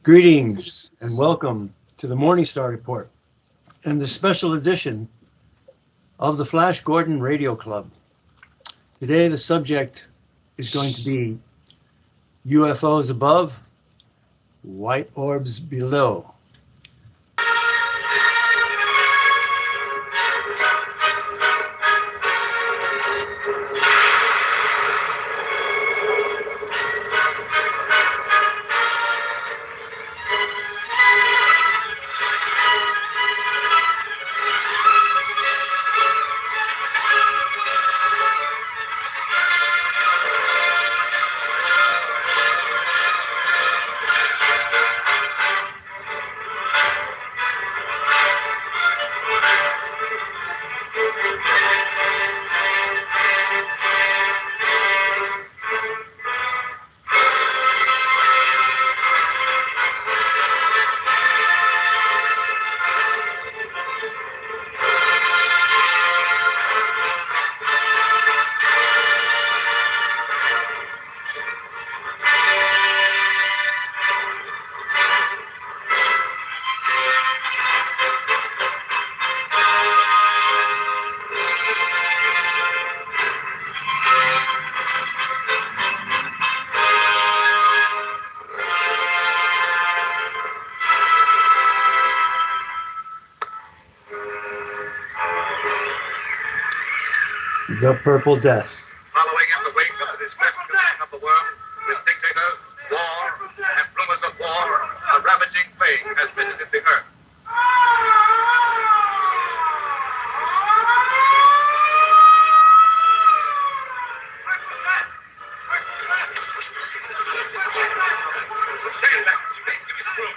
Greetings and welcome to the Morningstar Report and the special edition of the Flash Gordon Radio Club. Today the subject is going to be UFOs above, white orbs below. The Purple Death. Following in the wake of the destruction of the world, with dictators, war, and rumors of war, a ravaging plague has visited the earth. Stand back. Please give me some room.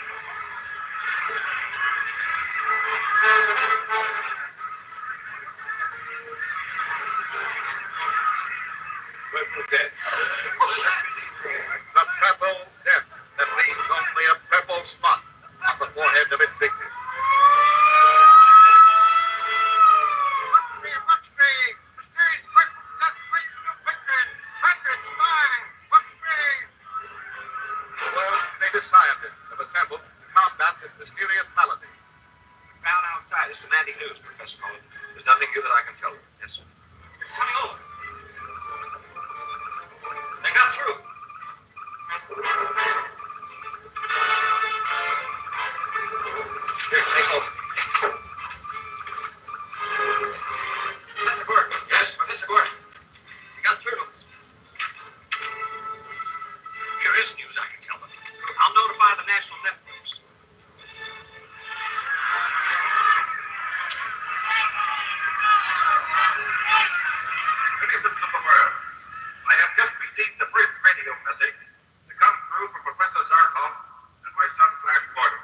Purple death. The purple death that leaves only a purple spot on the forehead of its victim. The world's greatest scientists have assembled to combat this mysterious malady. Found outside is demanding news, Professor Mullen. There's nothing new that I can tell you. Yes, sir. It's coming over. They got through. Here, take over. Professor Gordon. Yes, Professor Gordon. You got through. Here is news I can tell them. I'll notify the national networks. Citizens of the world, I have just received the first radio message to come through from Professor Zarkov and my son Flash Gordon.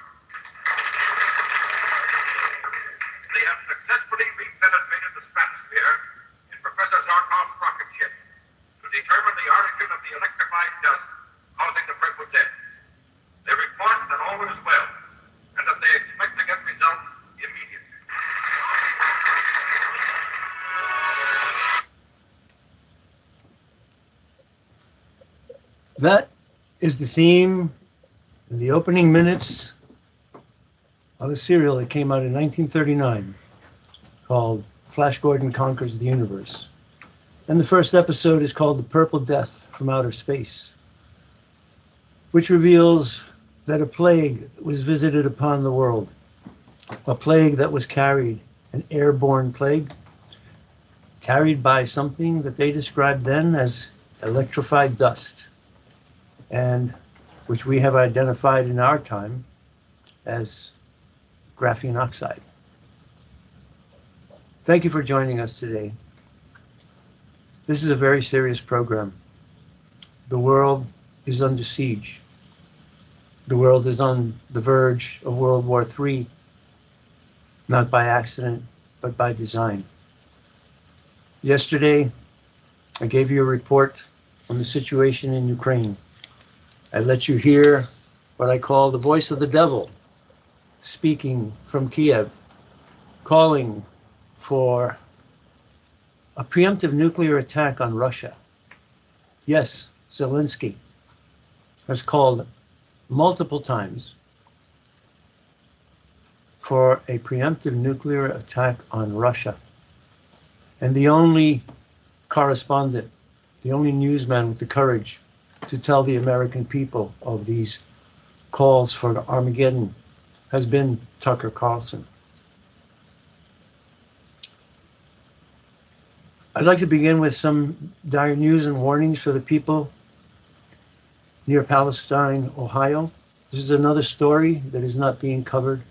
They have successfully repenetrated the stratosphere in Professor Zarkov's rocket ship to determine the origin of the electrified dust causing the purple death. They report that all is well and that they expect to get results immediately. That is the theme in the opening minutes of a serial that came out in 1939 called Flash Gordon Conquers the Universe. And the first episode is called The Purple Death from Outer Space, which reveals that a plague was visited upon the world, a plague that was carried, an airborne plague, carried by something that they described then as electrified dust, and which we have identified in our time as graphene oxide. Thank you for joining us today. This is a very serious program. The world is under siege. The world is on the verge of World War III, not by accident, but by design. Yesterday, I gave you a report on the situation in Ukraine. I let you hear what I call the voice of the devil speaking from Kiev, calling for a preemptive nuclear attack on Russia. Yes, Zelensky has called multiple times for a preemptive nuclear attack on Russia. And the only correspondent, the only newsman with the courage to tell the American people of these calls for Armageddon has been Tucker Carlson. I'd like to begin with some dire news and warnings for the people near Palestine, Ohio. This is another story that is not being covered.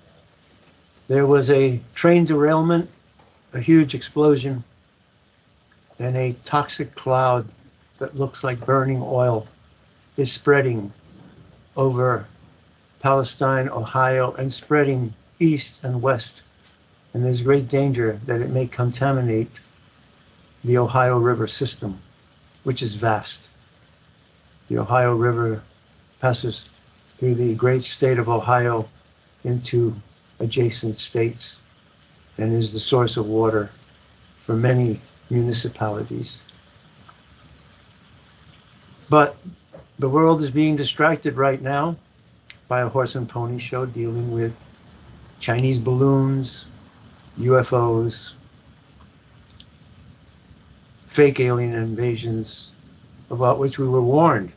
There was a train derailment, a huge explosion, and a toxic cloud that looks like burning oil is spreading over Palestine, Ohio, and spreading east and west. And there's great danger that it may contaminate the Ohio River system, which is vast. The Ohio River passes through the great state of Ohio into adjacent states and is the source of water for many municipalities. But the world is being distracted right now by a horse and pony show dealing with Chinese balloons, UFOs, fake alien invasions, about which we were warned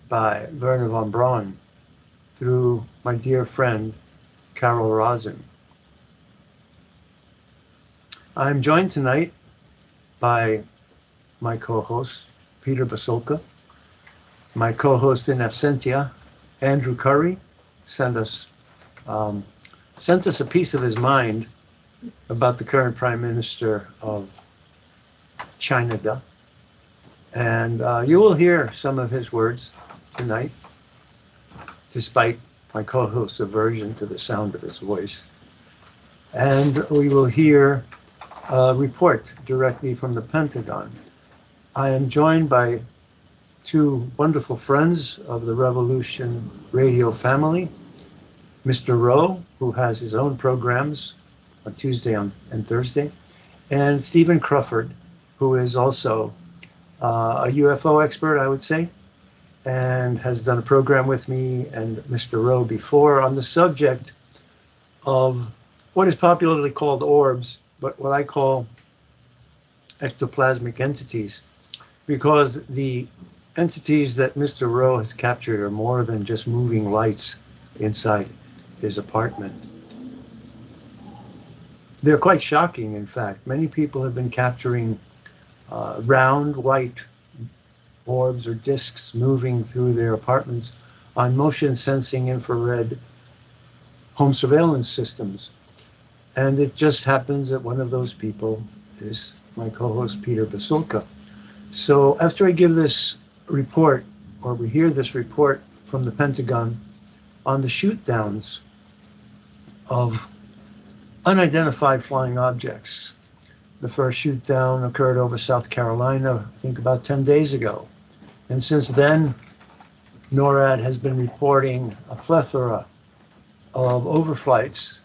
by Werner von Braun through my dear friend, Carol Rosen. I'm joined tonight by my co-host, Peter Basolka, my co-host in absentia, Andrew Curry, sent us a piece of his mind about the current Prime Minister of China. And you will hear some of his words tonight, despite my co-host's aversion to the sound of his voice. And we will hear a report directly from the Pentagon. I am joined by two wonderful friends of the Revolution Radio family, Mr. Rowe, who has his own programs on Tuesday and Thursday, and Stephen Crawford, who is also a UFO expert, I would say, and has done a program with me and Mr. Rowe before on the subject of what is popularly called orbs, but what I call ectoplasmic entities, because the entities that Mr. Rowe has captured are more than just moving lights inside his apartment. They're quite shocking, in fact. Many people have been capturing round white orbs or discs moving through their apartments on motion sensing infrared home surveillance systems. And it just happens that one of those people is my co-host, Peter Basolka. So after I give this report, or we hear this report from the Pentagon on the shoot downs of unidentified flying objects. The first shoot down occurred over South Carolina, I think about 10 days ago. And since then, NORAD has been reporting a plethora of overflights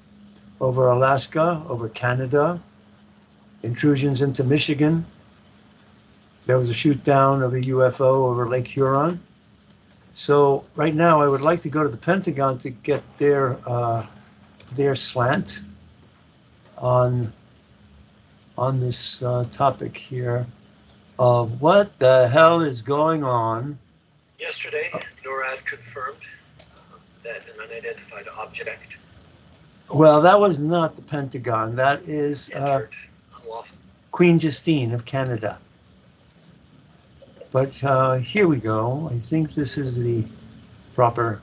over Alaska, over Canada, intrusions into Michigan. There was a shoot down of a UFO over Lake Huron. So right now I would like to go to the Pentagon to get their slant on this topic here of what the hell is going on. Yesterday, NORAD confirmed that an unidentified object. Well, that was not the Pentagon. That is Queen Justine of Canada. But here we go. I think this is the proper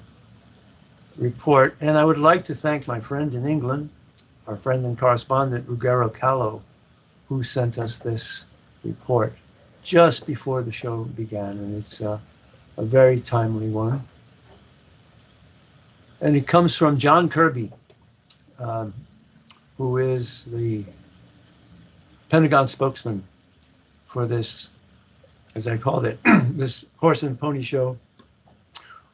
report. And I would like to thank my friend in England, our friend and correspondent, Ruggero Callo, who sent us this report just before the show began. And it's a very timely one. And it comes from John Kirby, who is the Pentagon spokesman for this, as I called it, this horse and pony show,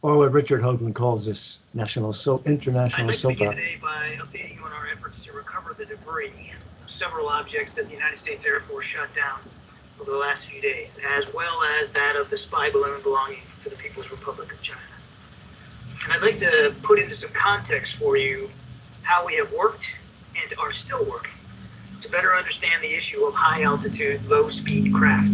or what Richard Hoagland calls this international soap opera. I'd like to begin today by updating you on our efforts to recover the debris of several objects that the United States Air Force shot down over the last few days, as well as that of the spy balloon belonging to the People's Republic of China. And I'd like to put into some context for you how we have worked and are still working to better understand the issue of high altitude, low speed craft.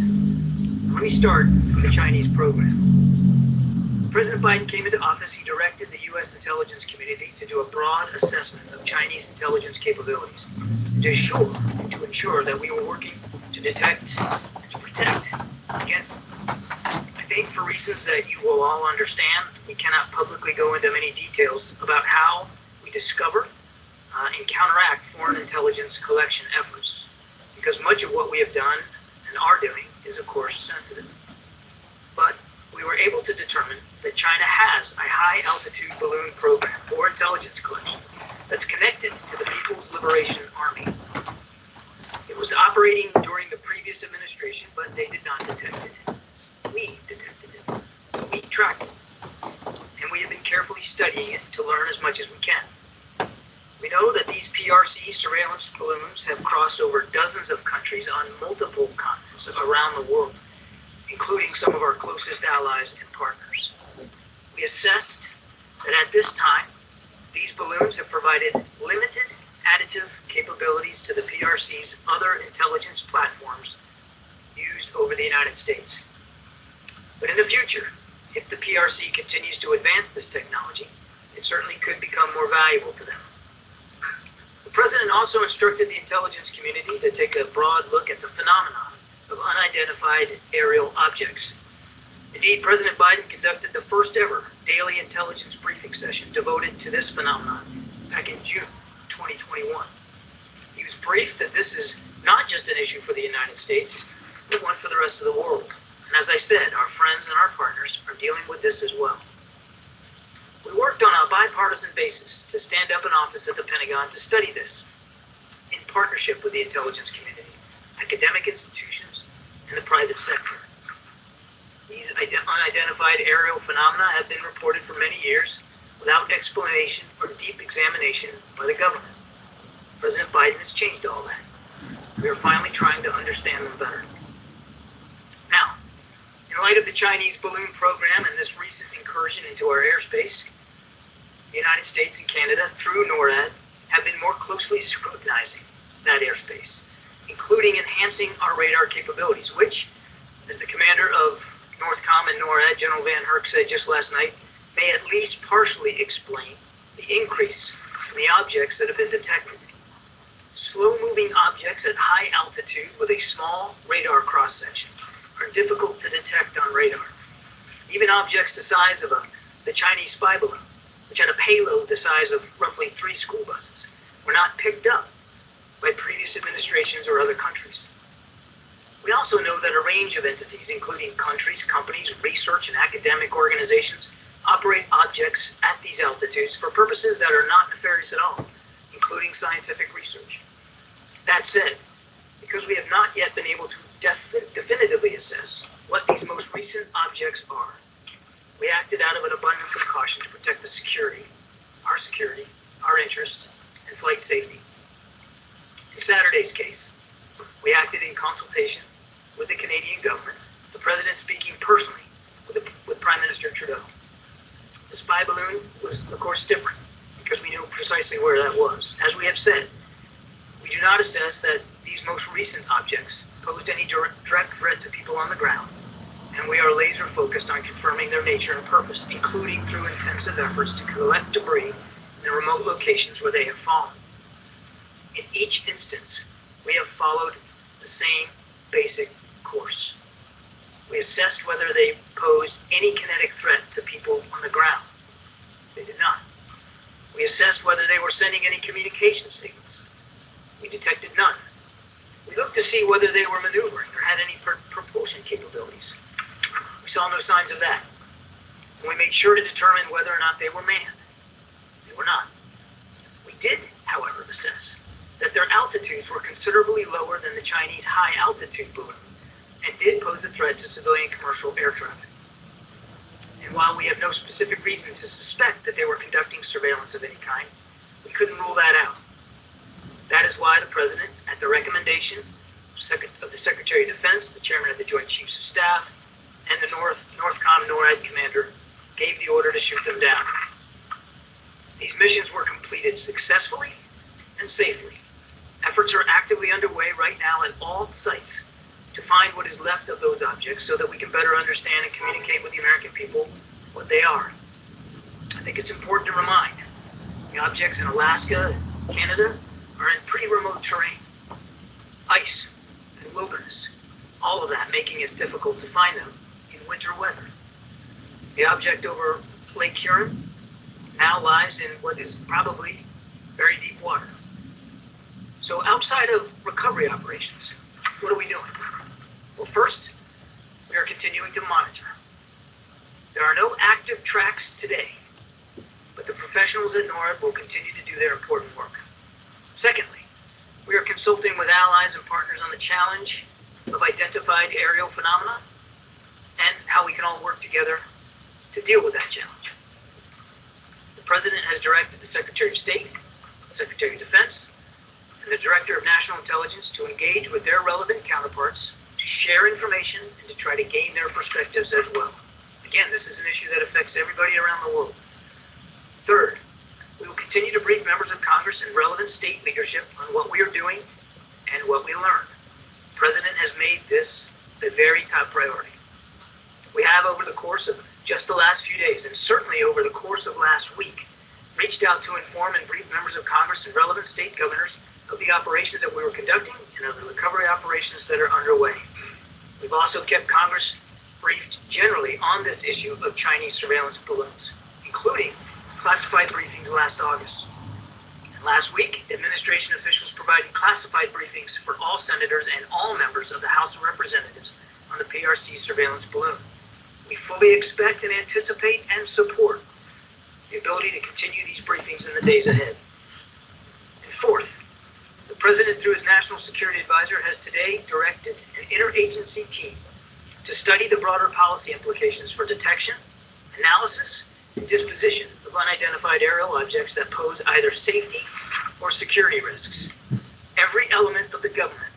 Let me start with the Chinese program. President Biden came into office, he directed the U.S. intelligence community to do a broad assessment of Chinese intelligence capabilities to ensure that we were working to detect and to protect against. I think for reasons that you will all understand, we cannot publicly go into many details about how we discover and counteract foreign intelligence collection efforts, because much of what we have done and are doing is of course sensitive. But we were able to determine that China has a high-altitude balloon program for intelligence collection that's connected to the People's Liberation Army. It was operating during the previous administration, but they did not detect it. We detected it. We tracked it. And we have been carefully studying it to learn as much as we can. We know that these PRC surveillance balloons have crossed over dozens of countries on multiple continents around the world, including some of our closest allies and partners. We assessed that at this time, these balloons have provided limited additive capabilities to the PRC's other intelligence platforms used over the United States. But in the future, if the PRC continues to advance this technology, it certainly could become more valuable to them. The President also instructed the intelligence community to take a broad look at the phenomenon of unidentified aerial objects. Indeed, President Biden conducted the first ever daily intelligence briefing session devoted to this phenomenon back in June 2021. He was briefed that this is not just an issue for the United States, but one for the rest of the world. And as I said, our friends and our partners are dealing with this as well. We worked on a bipartisan basis to stand up an office at the Pentagon to study this, in partnership with the intelligence community, academic institutions, and the private sector. These unidentified aerial phenomena have been reported for many years without explanation or deep examination by the government. President Biden has changed all that. We are finally trying to understand them better. Now, in light of the Chinese balloon program and this recent incursion into our airspace, the United States and Canada, through NORAD, have been more closely scrutinizing that airspace, including enhancing our radar capabilities, which, as the commander of NORTHCOM and NORAD, General Van Herk, said just last night, may at least partially explain the increase in the objects that have been detected. Slow-moving objects at high altitude with a small radar cross-section are difficult to detect on radar. Even objects the size of the Chinese spy balloon, which had a payload the size of roughly 3 school buses, were not picked up by previous administrations or other countries. We also know that a range of entities, including countries, companies, research, and academic organizations, operate objects at these altitudes for purposes that are not nefarious at all, including scientific research. That said, because we have not yet been able to definitively assess what these most recent objects are, we acted out of an abundance of caution to protect the security, our interest, and flight safety. In Saturday's case, we acted in consultation with the Canadian government, the President speaking personally with Prime Minister Trudeau. The spy balloon was, of course, different because we knew precisely where that was. As we have said, we do not assess that these most recent objects posed any direct threat to people on the ground, and we are laser focused on confirming their nature and purpose, including through intensive efforts to collect debris in the remote locations where they have fallen. In each instance, we have followed the same basic course. We assessed whether they posed any kinetic threat to people on the ground. They did not. We assessed whether they were sending any communication signals. We detected none. We looked to see whether they were maneuvering or had any propulsion capabilities. We saw no signs of that. And we made sure to determine whether or not they were manned. They were not. We did, however, assess that their altitudes were considerably lower than the Chinese high-altitude balloon and did pose a threat to civilian commercial air traffic. And while we have no specific reason to suspect that they were conducting surveillance of any kind, we couldn't rule that out. That is why the President, at the recommendation of the Secretary of Defense, the Chairman of the Joint Chiefs of Staff, and the NORTHCOM NORAD commander, gave the order to shoot them down. These missions were completed successfully and safely. Efforts are actively underway right now at all sites to find what is left of those objects so that we can better understand and communicate with the American people what they are. I think it's important to remind the objects in Alaska and Canada are in pretty remote terrain, ice and wilderness, all of that making it difficult to find them in winter weather. The object over Lake Huron now lies in what is probably very deep water. So outside of recovery operations, what are we doing? Well, first, we are continuing to monitor. There are no active tracks today, but the professionals at NORAD will continue to do their important work. Secondly, we are consulting with allies and partners on the challenge of identified aerial phenomena and how we can all work together to deal with that challenge. The President has directed the Secretary of State, the Secretary of Defense, and the Director of National Intelligence to engage with their relevant counterparts to share information and to try to gain their perspectives as well. Again, this is an issue that affects everybody around the world. Third, we will continue to brief members of Congress and relevant state leadership on what we are doing and what we learned. The President has made this a very top priority. We have, over the course of just the last few days, and certainly over the course of last week, reached out to inform and brief members of Congress and relevant state governors of the operations that we were conducting and of the recovery operations that are underway. We've also kept Congress briefed generally on this issue of Chinese surveillance balloons, including classified briefings last August. And last week, administration officials provided classified briefings for all senators and all members of the House of Representatives on the PRC surveillance balloon. We fully expect and anticipate and support the ability to continue these briefings in the days ahead. And fourth, the President, through his National Security Advisor, has today directed an interagency team to study the broader policy implications for detection, analysis, and disposition of unidentified aerial objects that pose either safety or security risks. Every element of the government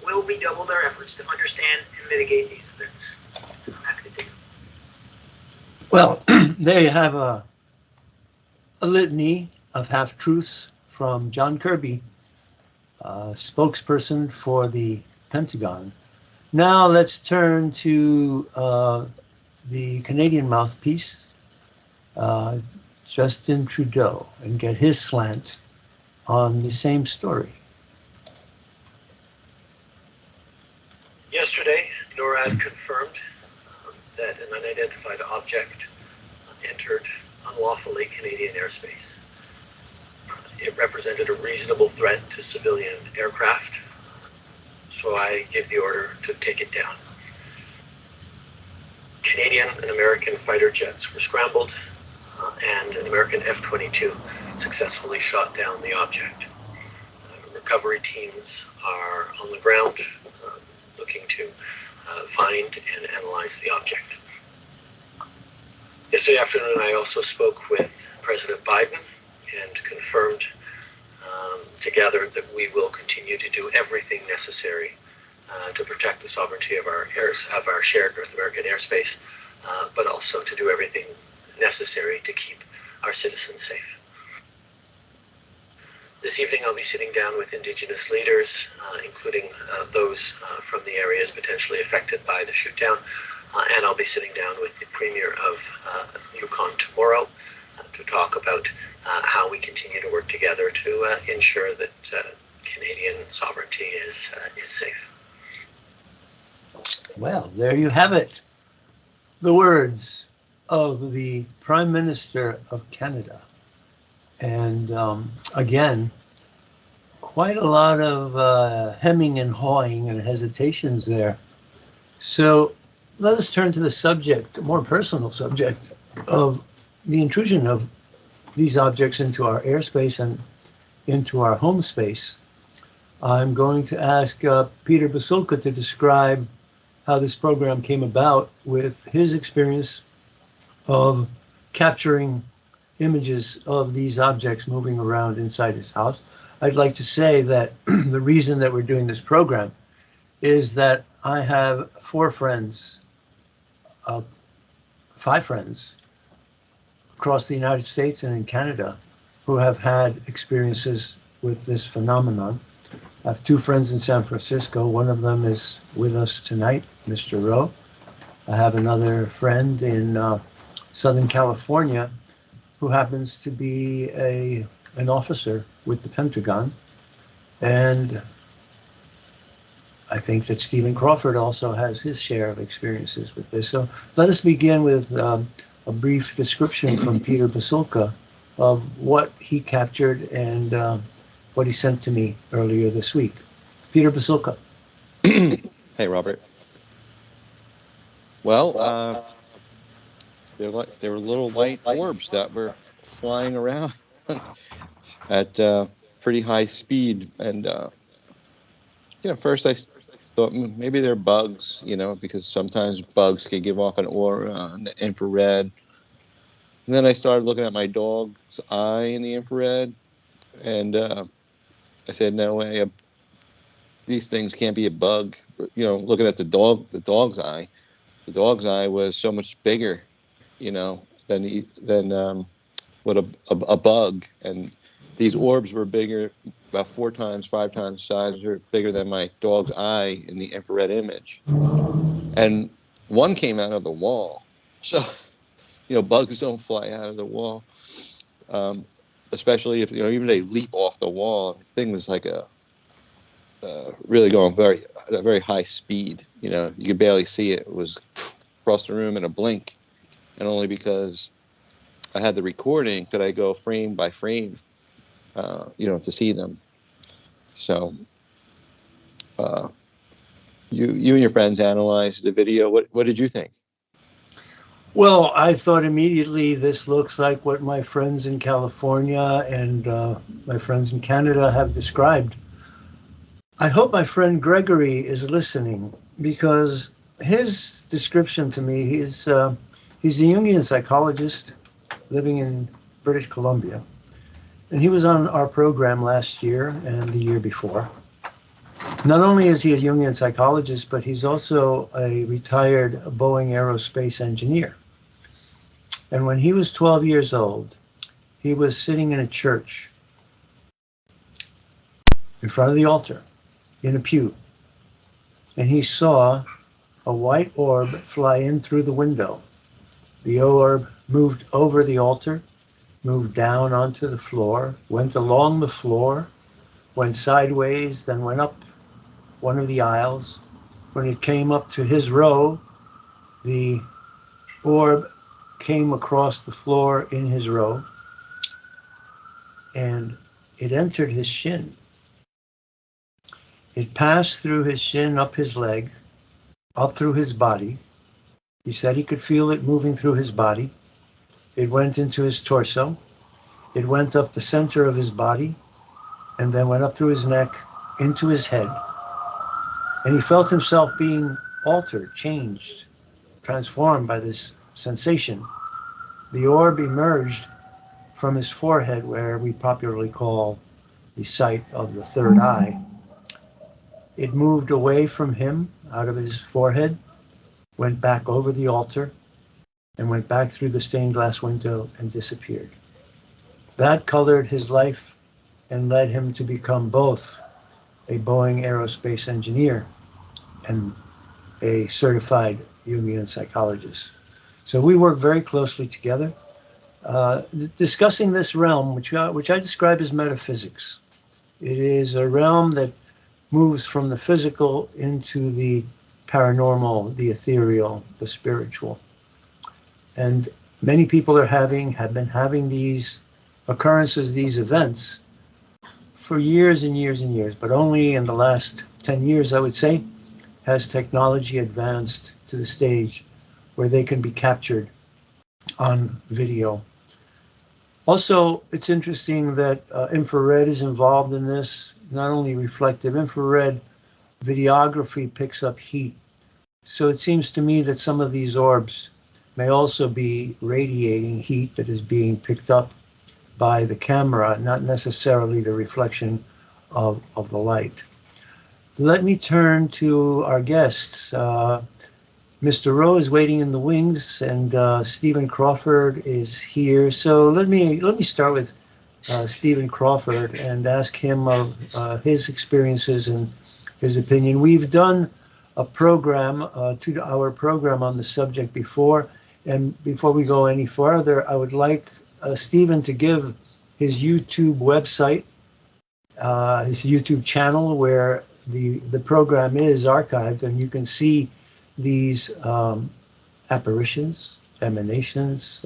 will redouble their efforts to understand and mitigate these events. I'm happy to take them. Well, there you have a litany of half-truths from John Kirby, spokesperson for the Pentagon. Now let's turn to the Canadian mouthpiece, Justin Trudeau, and get his slant on the same story. Yesterday, NORAD confirmed that an unidentified object entered unlawfully Canadian airspace. It represented a reasonable threat to civilian aircraft, so I gave the order to take it down. Canadian and American fighter jets were scrambled, and an American F-22 successfully shot down the object. Recovery teams are on the ground looking to find and analyze the object. Yesterday afternoon, I also spoke with President Biden and confirmed together that we will continue to do everything necessary to protect the sovereignty of our shared North American airspace, but also to do everything necessary to keep our citizens safe. This evening, I'll be sitting down with Indigenous leaders, including those from the areas potentially affected by the shootdown, and I'll be sitting down with the Premier of Yukon tomorrow to talk about how we continue to work together to ensure that Canadian sovereignty is safe. Well, there you have it. The words of the Prime Minister of Canada. And again, quite a lot of hemming and hawing and hesitations there. So let us turn to the subject, a more personal subject, of the intrusion of these objects into our airspace and into our home space. I'm going to ask Peter Basulka to describe how this program came about with his experience of capturing images of these objects moving around inside his house. I'd like to say that the reason that we're doing this program is that I have 5 friends across the United States and in Canada who have had experiences with this phenomenon. I have two friends in San Francisco. One of them is with us tonight, Mr. Rowe. I have another friend in Southern California who happens to be an officer with the Pentagon. And I think that Stephen Crawford also has his share of experiences with this. So let us begin with a brief description from Peter Basulka of what he captured and what he sent to me earlier this week. Peter Basulka. Hey, Robert. Well, there were little white orbs that were flying around at pretty high speed, and first I thought maybe they're bugs, because sometimes bugs can give off an aura, an infrared. And then I started looking at my dog's eye in the infrared, and I said, "No way, these things can't be a bug." Looking at the dog's eye. The dog's eye was so much bigger, than what a bug. And these orbs were bigger, about 4 times, 5 times size, or bigger than my dog's eye in the infrared image. And one came out of the wall. So, bugs don't fly out of the wall, especially if, even they leap off the wall. The thing was like really going at a very high speed. You could barely see it. It was across the room in a blink. And only because I had the recording could I go frame by frame, to see them. So you and your friends analyzed the video. What did you think? Well, I thought immediately this looks like what my friends in California and my friends in Canada have described. I hope my friend Gregory is listening, because his description to me, he's a Jungian psychologist living in British Columbia. And he was on our program last year and the year before. Not only is he a Jungian psychologist, but he's also a retired Boeing aerospace engineer. And when he was 12 years old, he was sitting in a church in front of the altar in a pew. And he saw a white orb fly in through the window. The orb moved over the altar, moved down onto the floor, went along the floor, went sideways, then went up one of the aisles. When it came up to his row, the orb came across the floor in his row, and it entered his shin. It passed through his shin, up his leg, up through his body. He said he could feel it moving through his body. It went into his torso. It went up the center of his body, and then went up through his neck into his head. And he felt himself being altered, changed, transformed by this sensation. The orb emerged from his forehead, where we popularly call the site of the third eye. It moved away from him, out of his forehead, went back over the altar, and went back through the stained glass window and disappeared. That colored his life and led him to become both a Boeing aerospace engineer and a certified Jungian psychologist. So we work very closely together, discussing this realm, which I describe as metaphysics. It is a realm that moves from the physical into the paranormal, the ethereal, the spiritual. And many people have been having these occurrences, these events, for years and years and years, but only in the last 10 years, I would say, has technology advanced to the stage where they can be captured on video. Also, it's interesting that infrared is involved in this, not only reflective. Infrared videography picks up heat. So it seems to me that some of these orbs may also be radiating heat that is being picked up by the camera, not necessarily the reflection of the light. Let me turn to our guests. Mr. Rowe is waiting in the wings, and Stephen Crawford is here. So let me start with Stephen Crawford and ask him of his experiences and his opinion. We've done a program, a 2-hour program on the subject before, and before we go any further, I would like Stephen to give his YouTube website, his YouTube channel, where the program is archived, and you can see these apparitions, emanations,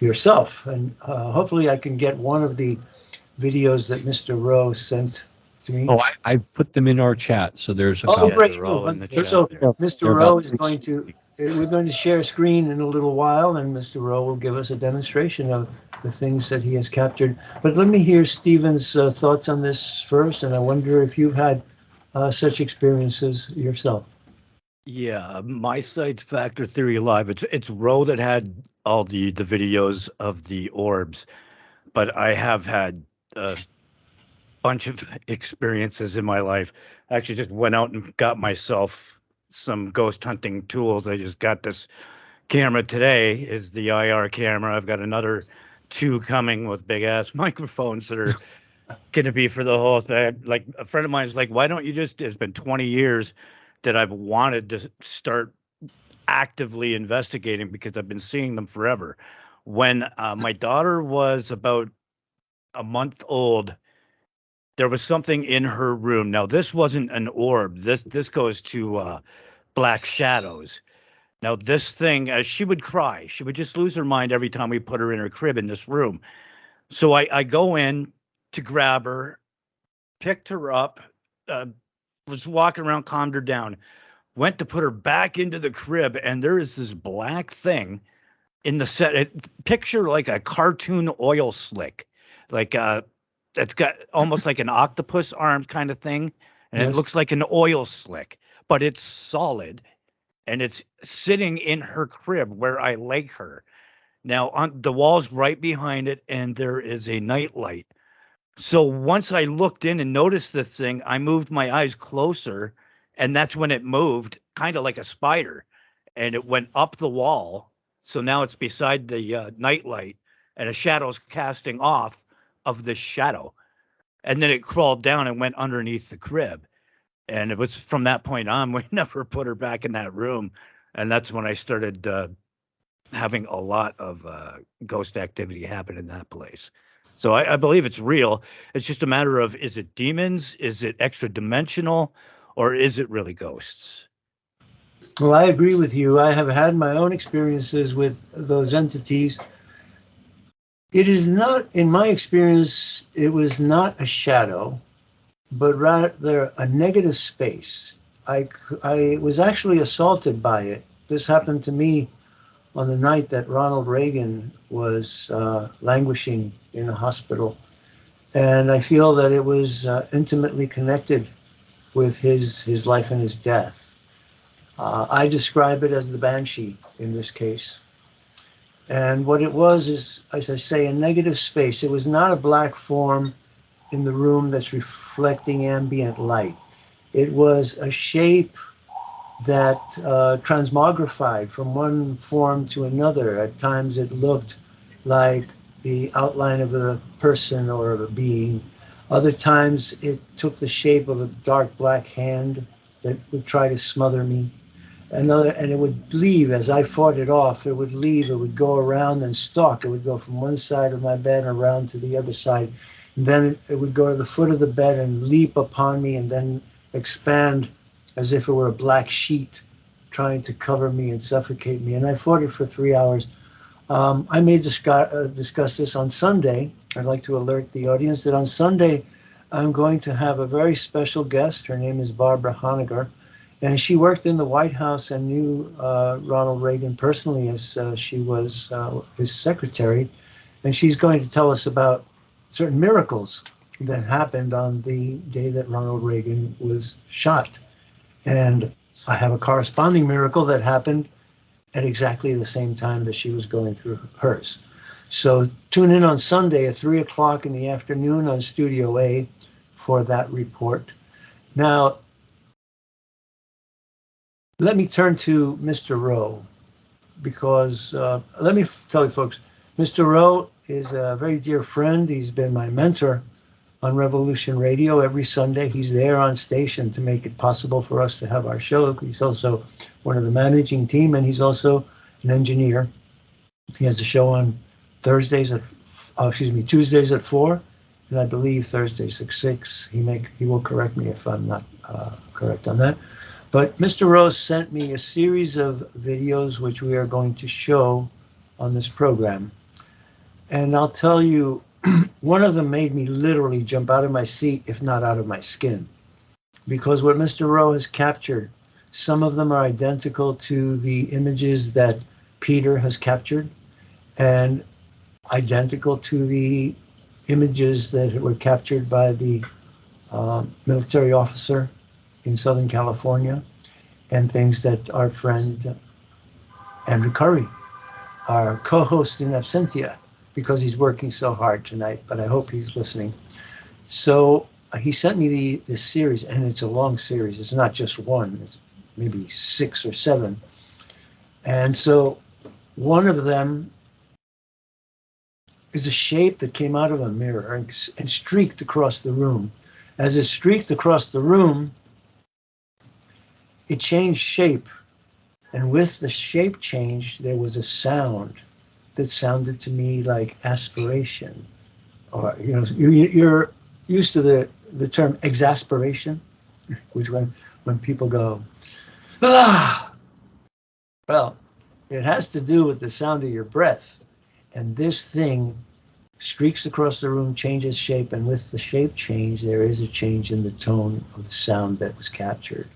yourself. And hopefully I can get one of the videos that Mr. Rowe sent to me. Oh, I put them in our chat, so there's a Oh, couple. great. they're all in the chat So there. Mr. They're Rowe about is going to, we're going to share a screen in a little while, and Mr. Rowe will give us a demonstration of the things that he has captured. But let me hear Stephen's thoughts on this first, and I wonder if you've had such experiences yourself. Yeah, my site's Factor Theory Live. It's Roe that had all the videos of the orbs, but I have had a bunch of experiences in my life. I actually just went out and got myself some ghost hunting tools. I just got this camera today, is the IR camera. I've got another 2 coming with big ass microphones that are going to be for the whole thing. Like a friend of mine is like, why don't you just, it's been 20 years that I've wanted to start actively investigating because I've been seeing them forever. When my daughter was about a month old, there was something in her room. Now, this wasn't an orb. This goes to black shadows. Now, this thing, as she would cry, she would just lose her mind every time we put her in her crib in this room. So I go in to grab her, picked her up, was walking around, calmed her down, went to put her back into the crib, and there is this black thing in the set. Picture like a cartoon oil slick, like it's got almost like an octopus arm kind of thing, and Yes. it looks like an oil slick, but it's solid, and it's sitting in her crib where I lay her. Now on the wall's right behind it, and there is a nightlight. So once I looked in and noticed this thing, I moved my eyes closer, and that's when it moved, kind of like a spider, and it went up the wall. So now it's beside the nightlight, and a shadow's casting off of the shadow. And then it crawled down and went underneath the crib. And it was from that point on, we never put her back in that room. And that's when I started having a lot of ghost activity happen in that place. So I believe it's real. It's just a matter of, is it demons? Is it extra dimensional? Or is it really ghosts? Well, I agree with you. I have had my own experiences with those entities. It is not, in my experience, it was not a shadow, but rather a negative space. I was actually assaulted by it. This happened to me on the night that Ronald Reagan was languishing in a hospital. And I feel that it was intimately connected with his life and his death. I describe it as the banshee in this case. And what it was is, as I say, a negative space. It was not a black form in the room that's reflecting ambient light. It was a shape that transmogrified from one form to another. At times it looked like the outline of a person or of a being. Other times it took the shape of a dark black hand that would try to smother me. And it would leave as I fought it off. It would leave, it would go around and stalk. It would go from one side of my bed around to the other side. And then it would go to the foot of the bed and leap upon me and then expand as if it were a black sheet trying to cover me and suffocate me. And I fought it for 3 hours. I may discuss this on Sunday. I'd like to alert the audience that on Sunday, I'm going to have a very special guest. Her name is Barbara Honegger. And she worked in the White House and knew Ronald Reagan personally as she was his secretary. And she's going to tell us about certain miracles that happened on the day that Ronald Reagan was shot. And I have a corresponding miracle that happened at exactly the same time that she was going through hers. So tune in on Sunday at 3 o'clock in the afternoon on Studio A for that report. Now, let me turn to Mr. Rowe, because let me tell you folks, Mr. Rowe is a very dear friend. He's been my mentor on Revolution Radio every Sunday. He's there on station to make it possible for us to have our show. He's also one of the managing team, and he's also an engineer. He has a show on Tuesdays at 4, and I believe Thursdays at 6. He will correct me if I'm not correct on that. But Mr. Rose sent me a series of videos which we are going to show on this program. And I'll tell you, one of them made me literally jump out of my seat, if not out of my skin. Because what Mr. Rowe has captured, some of them are identical to the images that Peter has captured, and identical to the images that were captured by the military officer in Southern California, and things that our friend Andrew Curry, our co-host in absentia, because he's working so hard tonight, but I hope he's listening. So he sent me this series, and it's a long series. It's not just one, it's maybe 6 or 7. And so one of them is a shape that came out of a mirror and streaked across the room. As it streaked across the room, it changed shape. And with the shape change, there was a sound that sounded to me like aspiration. Or, you're used to the term exasperation, which when people go, ah! Well, it has to do with the sound of your breath. And this thing streaks across the room, changes shape, and with the shape change, there is a change in the tone of the sound that was captured.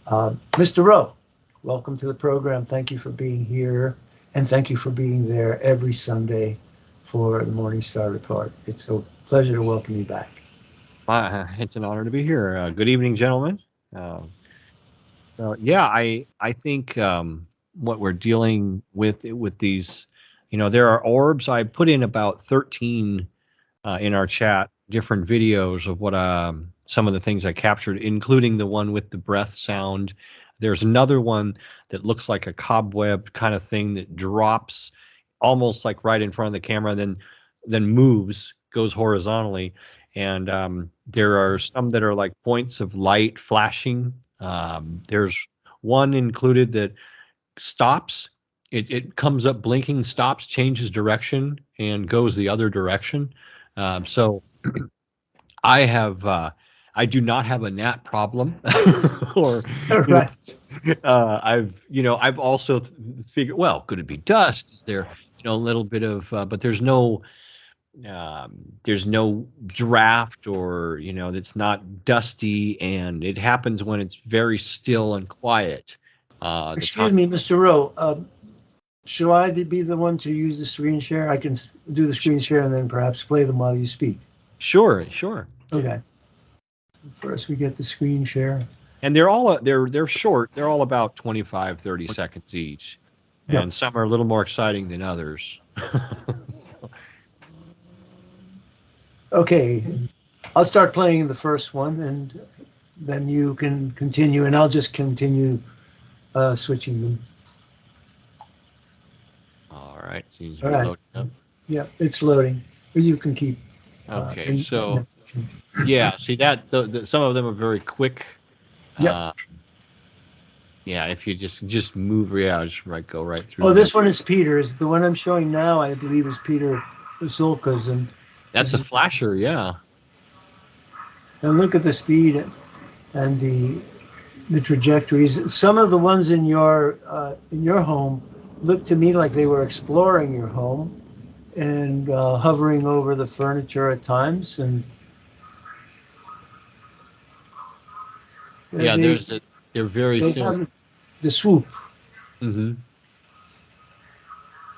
Mr. Rowe, welcome to the program. Thank you for being here, and thank you for being there every Sunday for the Morningstar Report. It's a pleasure to welcome you back. It's an honor to be here. Good evening, gentlemen. Yeah, I think what we're dealing with these, there are orbs. I put in about 13 in our chat, different videos of what some of the things I captured, including the one with the breath sound. There's another one that looks like a cobweb kind of thing that drops almost like right in front of the camera, then moves, goes horizontally. And there are some that are like points of light flashing. There's one included that stops. It comes up blinking, stops, changes direction, and goes the other direction. So I do not have a gnat problem, or Right. I've also figured, well, could it be dust? Is there a little bit of, but there's no draft, or it's not dusty, and it happens when it's very still and quiet. Excuse me, Mr. Rowe. Shall I be the one to use the screen share? I can do the screen share and then perhaps play them while you speak. Sure. Okay. First, we get the screen share. And they're all they're short. They're all about 25, 30 seconds each, and some are a little more exciting than others. Okay, I'll start playing the first one, and then you can continue, and I'll just continue switching them. All right, seems to be loading up. Yeah, it's loading. You can keep. Okay, so yeah, see that some of them are very quick. Yeah. Yeah, if you just move, just go right through. Oh, this one is Peter's. The one I'm showing now, I believe, is Peter Zulka's, and that's a flasher, yeah. And look at the speed and the trajectories. Some of the ones in your home look to me like they were exploring your home and hovering over the furniture at times. And yeah, they're very similar. The swoop. Mm-hmm.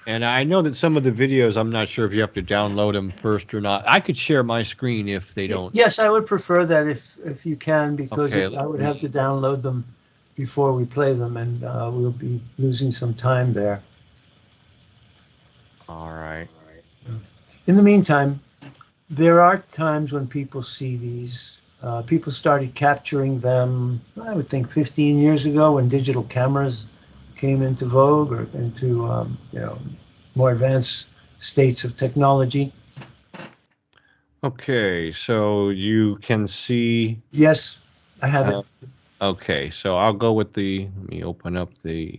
And I know that some of the videos, I'm not sure if you have to download them first or not. I could share my screen if they don't. Yes, I would prefer that if you can, because I would have to download them before we play them, and we'll be losing some time there. All right. In the meantime, there are times when people see these. People started capturing them, I would think 15 years ago, when digital cameras came into vogue, or into more advanced states of technology. Okay, so you can see. Yes, I have it. Okay, so I'll go with the. Let me open up the.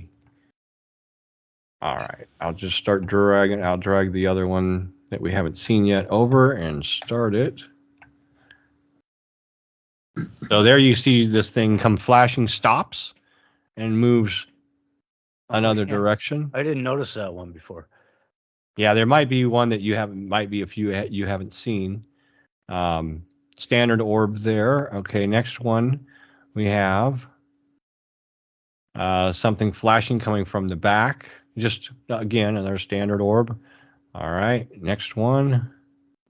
All right, I'll just start dragging. I'll drag the other one that we haven't seen yet over and start it. So there you see this thing come flashing, stops, and moves another direction. I didn't notice that one before. Yeah, there might be one that you haven't. Might be a few you haven't seen. Standard orb there. Okay, next one we have something flashing coming from the back. Just again another standard orb. All right, next one.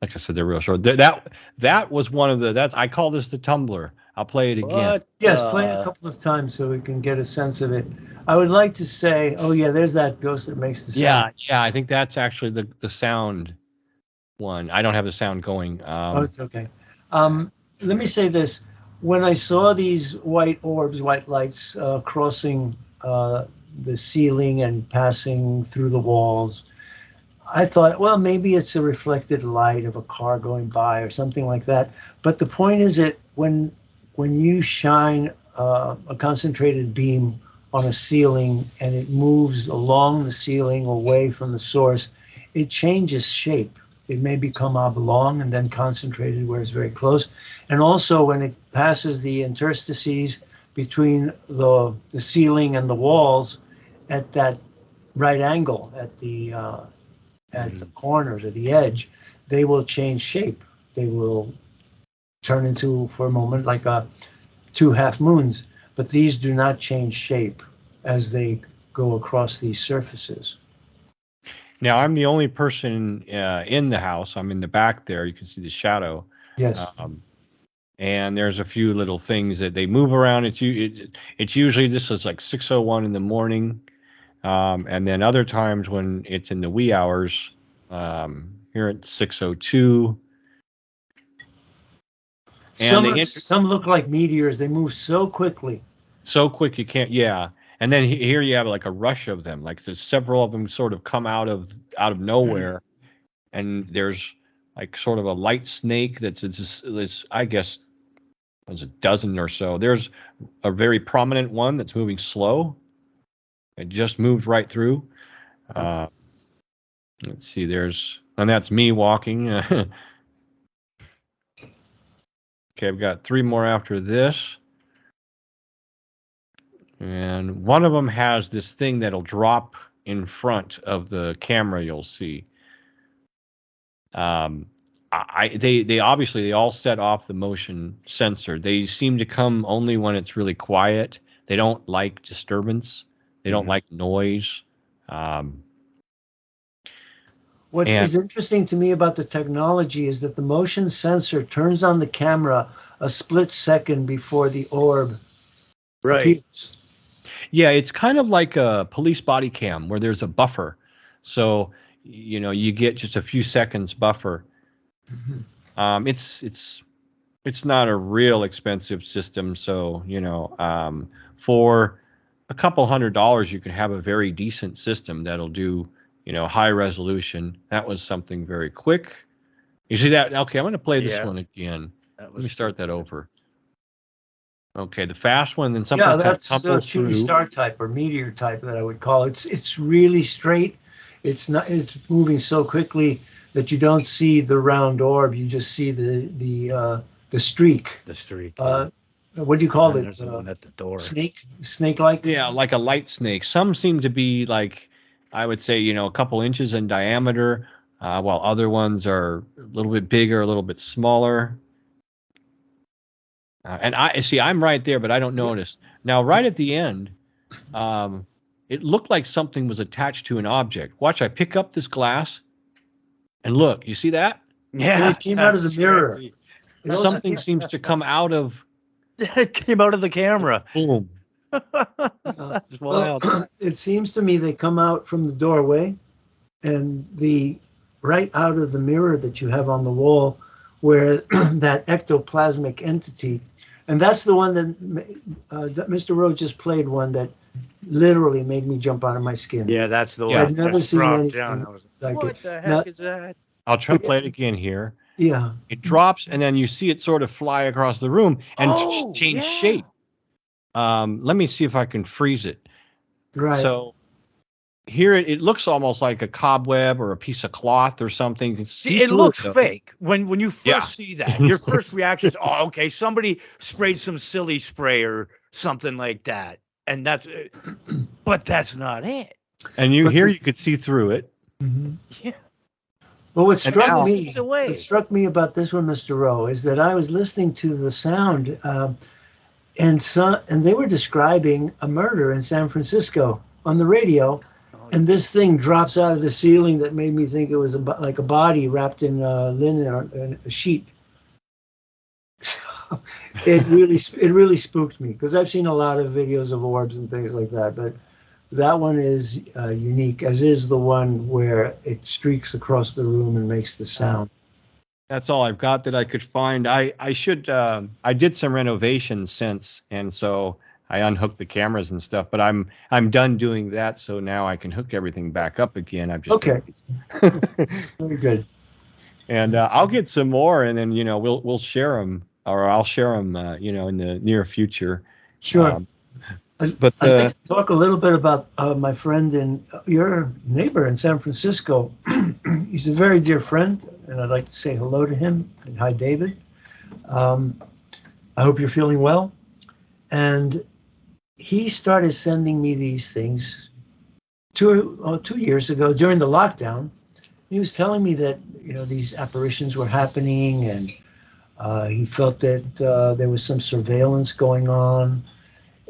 Like I said, they're real short. That was one of the. That's I call this the tumbler. I'll play it again. What? Yes, play it a couple of times so we can get a sense of it. I would like to say, oh yeah, there's that ghost that makes the sound. Yeah. I think that's actually the sound one. I don't have the sound going. Oh, it's okay. Let me say this. When I saw these white orbs, white lights crossing the ceiling and passing through the walls, I thought, well, maybe it's a reflected light of a car going by or something like that. But the point is that when you shine a concentrated beam on a ceiling and it moves along the ceiling away from the source, it changes shape. It may become oblong and then concentrated where it's very close. And also when it passes the interstices between the ceiling and the walls at that right angle, at the corners or the edge, they will change shape. They will turn into, for a moment, like two half moons. But these do not change shape as they go across these surfaces. Now I'm the only person in the house. I'm in the back there. You can see the shadow. Yes. And there's a few little things that they move around. It's usually this is like 6:01 in the morning, and then other times when it's in the wee hours. Here it's 6:02. Some look like meteors. They move so quickly. So quick you can't. Yeah. And then here you have like a rush of them. Like there's several of them sort of come out of nowhere, and there's like sort of a light snake that's I guess there's a dozen or so. There's a very prominent one that's moving slow. It just moved right through. Let's see. And that's me walking. Okay, I've got three more after this. And one of them has this thing that'll drop in front of the camera. You'll see. They obviously all set off the motion sensor. They seem to come only when it's really quiet. They don't like disturbance. They don't like noise. What is interesting to me about the technology is that the motion sensor turns on the camera a split second before the orb appears. Yeah, it's kind of like a police body cam where there's a buffer. So, you get just a few seconds buffer. Mm-hmm. It's not a real expensive system. So, for a couple $100, you can have a very decent system that'll do, high resolution. That was something very quick. You see that? Okay, I'm going to play this one again. Let me start that over. Okay, the fast one, then something that's the shooting star type or meteor type that I would call it. It's really straight. It's moving so quickly that you don't see the round orb. You just see the streak. The streak. What do you call it? There's one at the door. Snake-like? Yeah, like a light snake. Some seem to be like, I would say, a couple inches in diameter, while other ones are a little bit bigger, a little bit smaller. And I'm right there, but I don't notice. Now, right at the end, it looked like something was attached to an object. Watch, I pick up this glass, and look, you see that? Yeah, it came out of the mirror. Something seems to come out of. It came out of the camera. Boom. It seems to me they come out from the doorway, and right out of the mirror that you have on the wall, where that ectoplasmic entity, and that's the one that Mr. Rowe just played, one that literally made me jump out of my skin. Yeah, that's the Yeah. one. I'd never Just seen dropped anything down. I was like, like it. what the heck Not, is that? I'll try to play it again here. yeah, It drops, and then you see it sort of fly across the room and Oh, change yeah. shape. Let me see if I can freeze it. right. So here it looks almost like a cobweb or a piece of cloth or something. You can see It through looks though. fake when you first Yeah. see that. Your first reaction is, "Oh, okay, somebody sprayed some silly spray or something like that," and but that's not it. And But you could see through it. Mhm. Yeah, Well, And now, it's away. what struck me about this one, Mr. Rowe, is that I was listening to the sound, and they were describing a murder in San Francisco on the radio, Oh, and this thing drops out of the ceiling that made me think it was like a body wrapped in linen or in a sheet. So it really spooked me because I've seen a lot of videos of orbs and things like that, but that one is unique, as is the one where it streaks across the room and makes the sound. that's all I've got that I could find. I should I did some renovations since, and so I unhooked the cameras and stuff. But I'm done doing that, so now I can hook everything back up again. I've just Okay, very good. and I'll get some more, and then we'll share them, or I'll share them, in the near future. Sure. Um, but I'd like to talk a little bit about my friend and your neighbor in San Francisco. He's a very dear friend, and I'd like to say hello to him. And hi, David. Um, I hope you're feeling well. And he started sending me these things 2 years ago during the lockdown. He was telling me that these apparitions were happening, and he felt that there was some surveillance going on.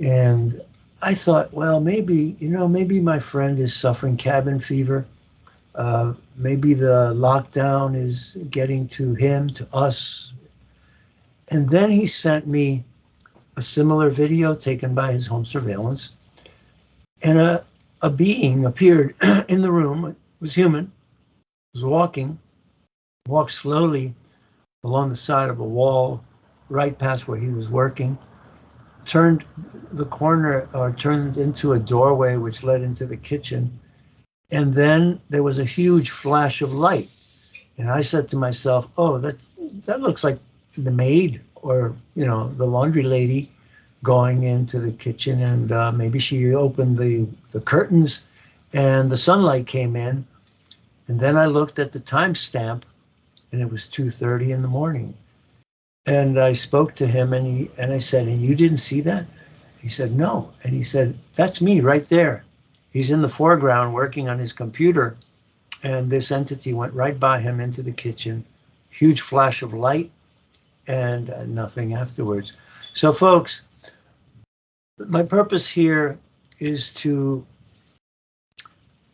And I thought, well, maybe my friend is suffering cabin fever. Maybe the lockdown is getting to him, to us. And then he sent me a similar video taken by his home surveillance. And a being appeared in the room. It was human. It was walked slowly along the side of a wall, right past where he was working, turned the corner or turned into a doorway which led into the kitchen. And then there was a huge flash of light. And I said to myself, oh, that looks like the maid or, the laundry lady going into the kitchen. And maybe she opened the curtains and the sunlight came in. And then I looked at the timestamp and it was 2:30 in the morning. And I spoke to him and I said, and you didn't see that? He said, no. And he said, that's me right there. He's in the foreground working on his computer. And this entity went right by him into the kitchen. Huge flash of light and nothing afterwards. So folks, my purpose here is to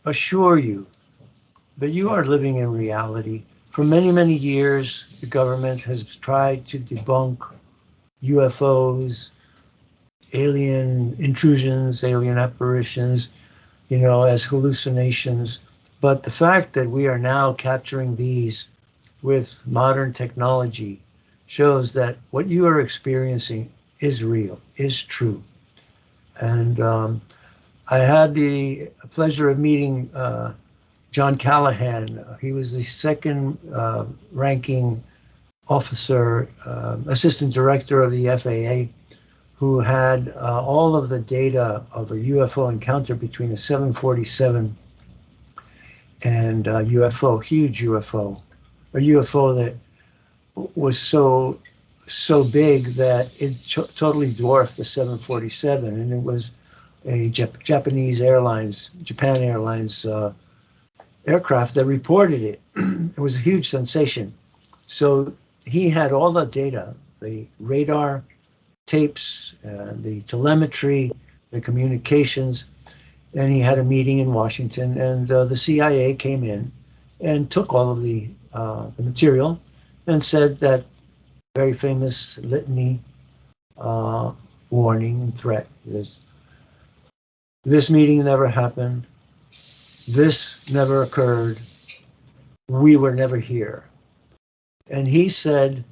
assure you that you are living in reality. For many, many years, the government has tried to debunk UFOs, alien intrusions, alien apparitions, as hallucinations. But the fact that we are now capturing these with modern technology shows that what you are experiencing is real, is true. And I had the pleasure of meeting John Callahan. He was the second ranking officer, assistant director of the FAA, who had all of the data of a UFO encounter between a 747 and a UFO, huge UFO, a UFO that was so big that it totally dwarfed the 747, and it was a Japan Airlines aircraft that reported it. It was a huge sensation. So he had all the data, the radar tapes, the telemetry, the communications, and he had a meeting in Washington, and the CIA came in and took all of the material and said that very famous litany, warning and threat is, this meeting never happened, this never occurred, we were never here. And he said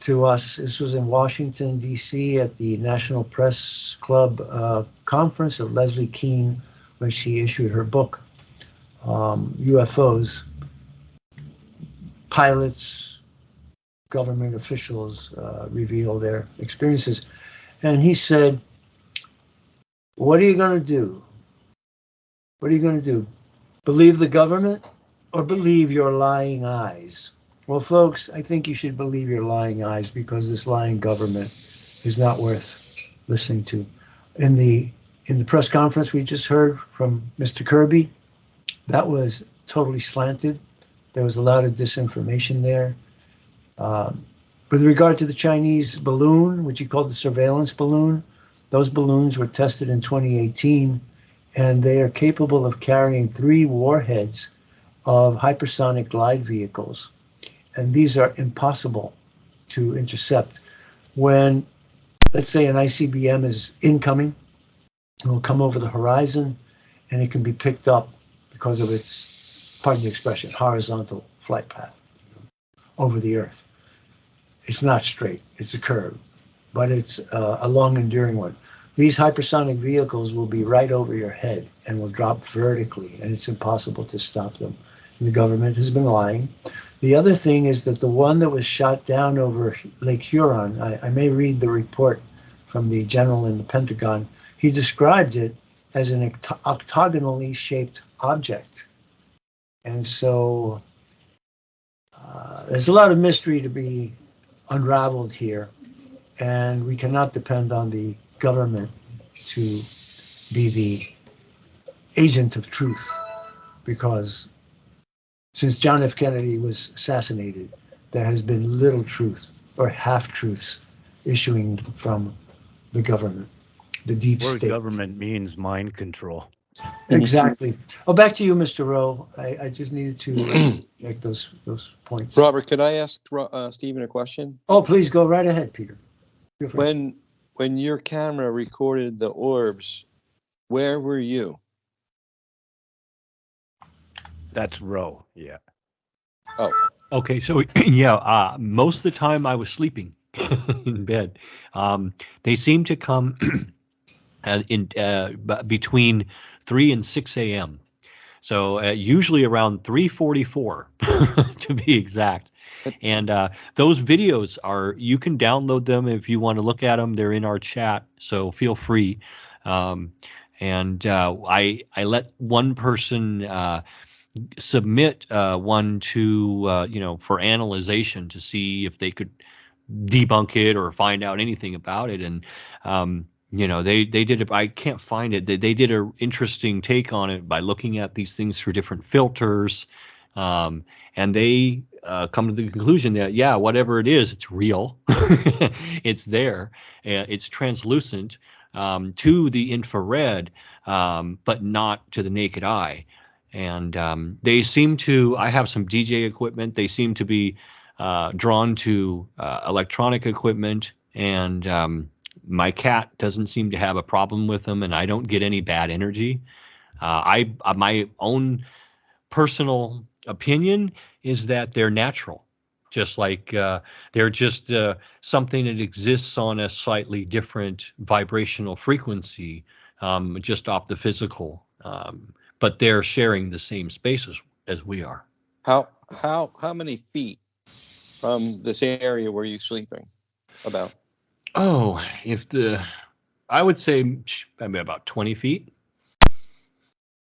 to us. This was in Washington, D.C. at the National Press Club conference of Leslie Kean when she issued her book, UFOs. Pilots, government officials reveal their experiences. And he said, what are you going to do? What are you going to do? Believe the government or believe your lying eyes? Well, folks, I think you should believe your lying eyes, because this lying government is not worth listening to. In the press conference we just heard from Mr. Kirby, that was totally slanted. There was a lot of disinformation there. With regard to the Chinese balloon, which he called the surveillance balloon, those balloons were tested in 2018, and they are capable of carrying 3 warheads of hypersonic glide vehicles. And these are impossible to intercept. When, let's say, an ICBM is incoming, it will come over the horizon, and it can be picked up because of its, pardon the expression, horizontal flight path over the Earth. It's not straight, it's a curve, but it's a long, enduring one. These hypersonic vehicles will be right over your head and will drop vertically, and it's impossible to stop them. And the government has been lying. The other thing is that the one that was shot down over Lake Huron, I may read the report from the general in the Pentagon. He described it as an octagonally shaped object. And so there's a lot of mystery to be unraveled here, and we cannot depend on the government to be the agent of truth, because since John F. Kennedy was assassinated, there has been little truth or half-truths issuing from the government, the deep Word state. government means mind control. Exactly. Oh, back to you, Mr. Rowe. I just needed to make those points. Robert, could I ask Stephen a question? Oh, please go right ahead, Peter. Feel free. When your camera recorded the orbs, where were you? That's Roe. Yeah. Oh, Okay, so yeah, most of the time I was sleeping in bed. They seem to come between 3 and 6 a.m. So usually around 3:44 to be exact. And those videos you can download them if you want to look at them. They're in our chat, so feel free. And I let one person submit one to for analyzation to see if they could debunk it or find out anything about it. And they did it. I can't find it. They did an interesting take on it by looking at these things through different filters, and they come to the conclusion that whatever it is, it's real. It's there. It's translucent to the infrared, but not to the naked eye. And they seem to. I have some DJ equipment. They seem to be drawn to electronic equipment, and my cat doesn't seem to have a problem with them, and I don't get any bad energy. My own personal opinion is that they're natural, just like they're just something that exists on a slightly different vibrational frequency, just off the physical, but they're sharing the same spaces as we are. how many feet from this area were you sleeping? About. Oh, I would say maybe about 20 feet.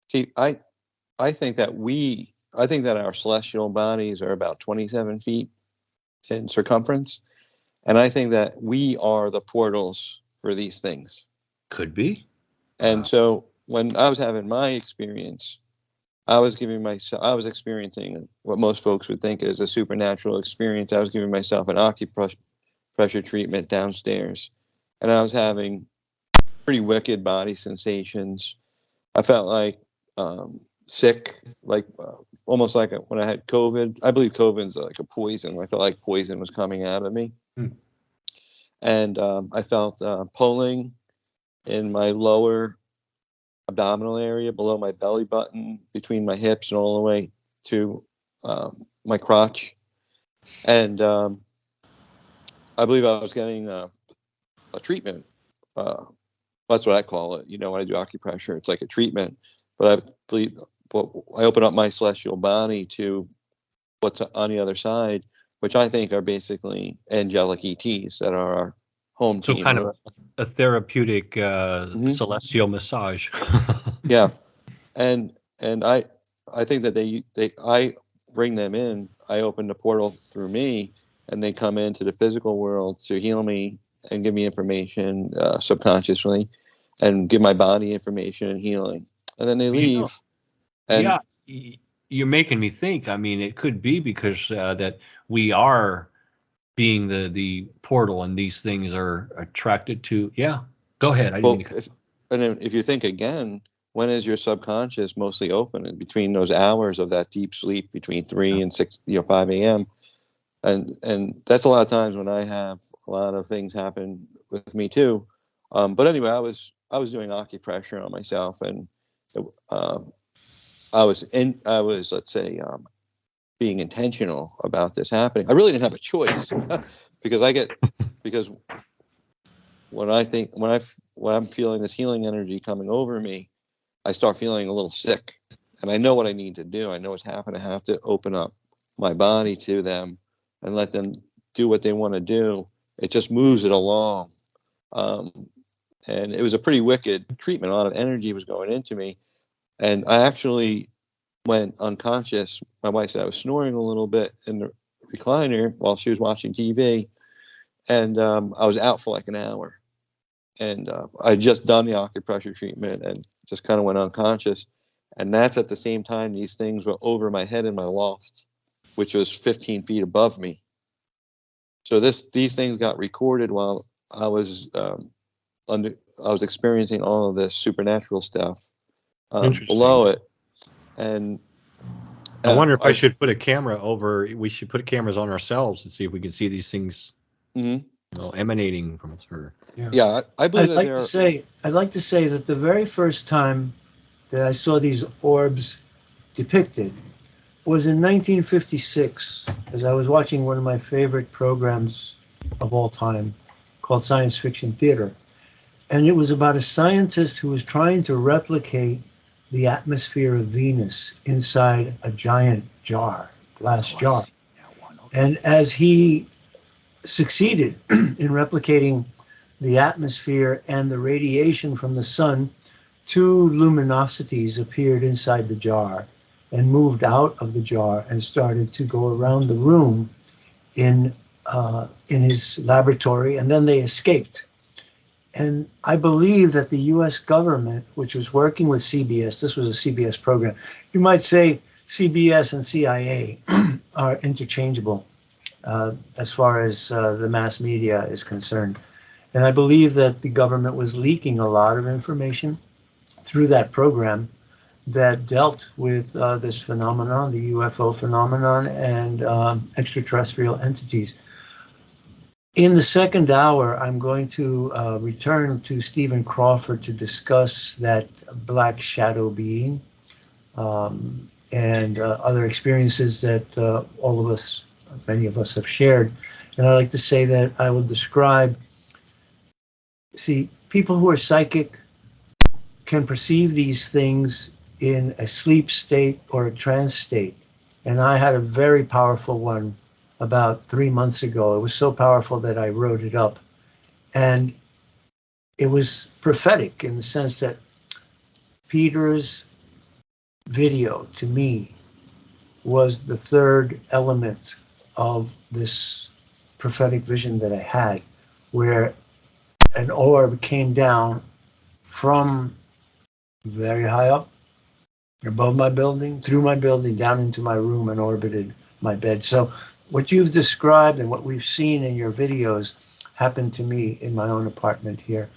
See, I think that our celestial bodies are about 27 feet in circumference, and I think that we are the portals for these things. Could be. And so when I was having my experience, I was experiencing what most folks would think is a supernatural experience. I was giving myself an acupressure treatment downstairs, and I was having pretty wicked body sensations. I felt like sick, like almost like when I had COVID. I believe COVID is like a poison. I felt like poison was coming out of me. And I felt pulling in my lower abdominal area, below my belly button, between my hips, and all the way to my crotch. And I believe I was getting a treatment. That's what I call it. When I do acupressure, it's like a treatment. But I believe I open up my celestial body to what's on the other side, which I think are basically angelic ETs that are our home So team. kind of a therapeutic Mhm. celestial massage. Yeah, and I think that I bring them in. I open the portal through me, and they come into the physical world to heal me and give me information subconsciously, and give my body information and healing, and then they You know, leave. And yeah, you're making me think. I mean, it could be because that we are being the portal, and these things are attracted to. Yeah, go ahead. I didn't mean well, to. and then if you think again, when is your subconscious mostly open? And between those hours of that deep sleep, between 3 and 6, 5 a.m. And that's a lot of times when I have a lot of things happen with me too. But anyway, I was doing acupressure on myself, and uh, I was, let's say, being intentional about this happening. I really didn't have a choice because because when I'm feeling this healing energy coming over me, I start feeling a little sick, and I know what I need to do. I know what's happening. I have to open up my body to them and let them do what they want to do. It just moves it along. Um, and it was a pretty wicked treatment. A lot of energy was going into me, and I actually went unconscious. My wife said I was snoring a little bit in the recliner while she was watching TV, and I was out for like an hour. And I just done the acupressure treatment and just kind of went unconscious. And that's at the same time these things were over my head in my loft, which was 15 feet above me. So these things got recorded while I was I was experiencing all of this supernatural stuff Interesting. below it. And I wonder if I should put a camera over. We should put cameras on ourselves and see if we can see these things, mhm. emanating from us. Or Yeah, I believe that there are. I'd like to say that the very first time that I saw these orbs depicted was in 1956, as I was watching one of my favorite programs of all time called Science Fiction Theater. And it was about a scientist who was trying to replicate the atmosphere of Venus inside a giant glass jar. And as he succeeded in replicating the atmosphere and the radiation from the sun, two luminosities appeared inside the jar and moved out of the jar and started to go around the room in his laboratory, and then they escaped. And I believe that the U.S. government, which was working with CBS, this was a CBS program. You might say CBS and CIA are interchangeable as far as the mass media is concerned. And I believe that the government was leaking a lot of information through that program that dealt with this phenomenon, the UFO phenomenon, and extraterrestrial entities. In the second hour, I'm going to return to Stephen Crawford to discuss that black shadow being and other experiences that all of us, many of us, have shared. And I like to say that I will describe, people who are psychic can perceive these things in a sleep state or a trance state. And I had a very powerful one about 3 months ago. It was so powerful that I wrote it up. And it was prophetic in the sense that Peter's video to me was the third element of this prophetic vision that I had, where an orb came down from very high up above my building, through my building, down into my room and orbited my bed. So what you've described and what we've seen in your videos happened to me in my own apartment here.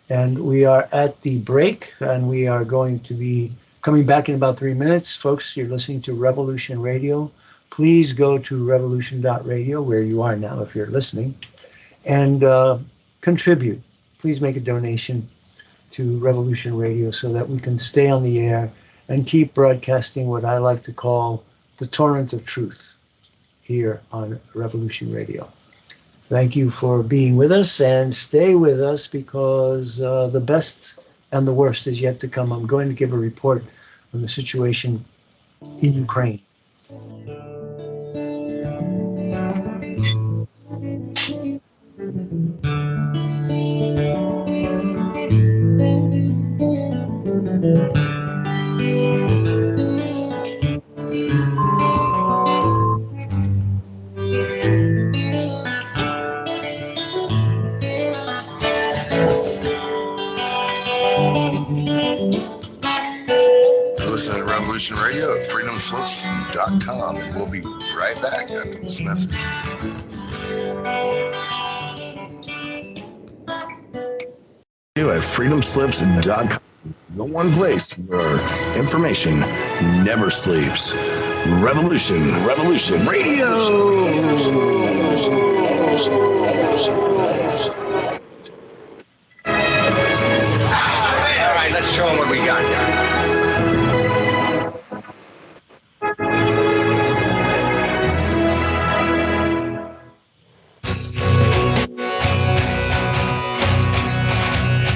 And we are at the break, and we are going to be coming back in about 3 minutes. Folks, you're listening to Revolution Radio. Please go to revolution.radio, where you are now if you're listening, and contribute. Please make a donation to Revolution Radio so that we can stay on the air and keep broadcasting what I like to call the torrent of truth here on Revolution Radio. Thank you for being with us, and stay with us because the best and the worst is yet to come. I'm going to give a report on the situation in Ukraine. Listen to Revolution Radio at freedomslips.com, and we'll be right back after this message. At freedomslips.com, the one place where information never sleeps. Revolution Radio. All right, let's show them what we got here.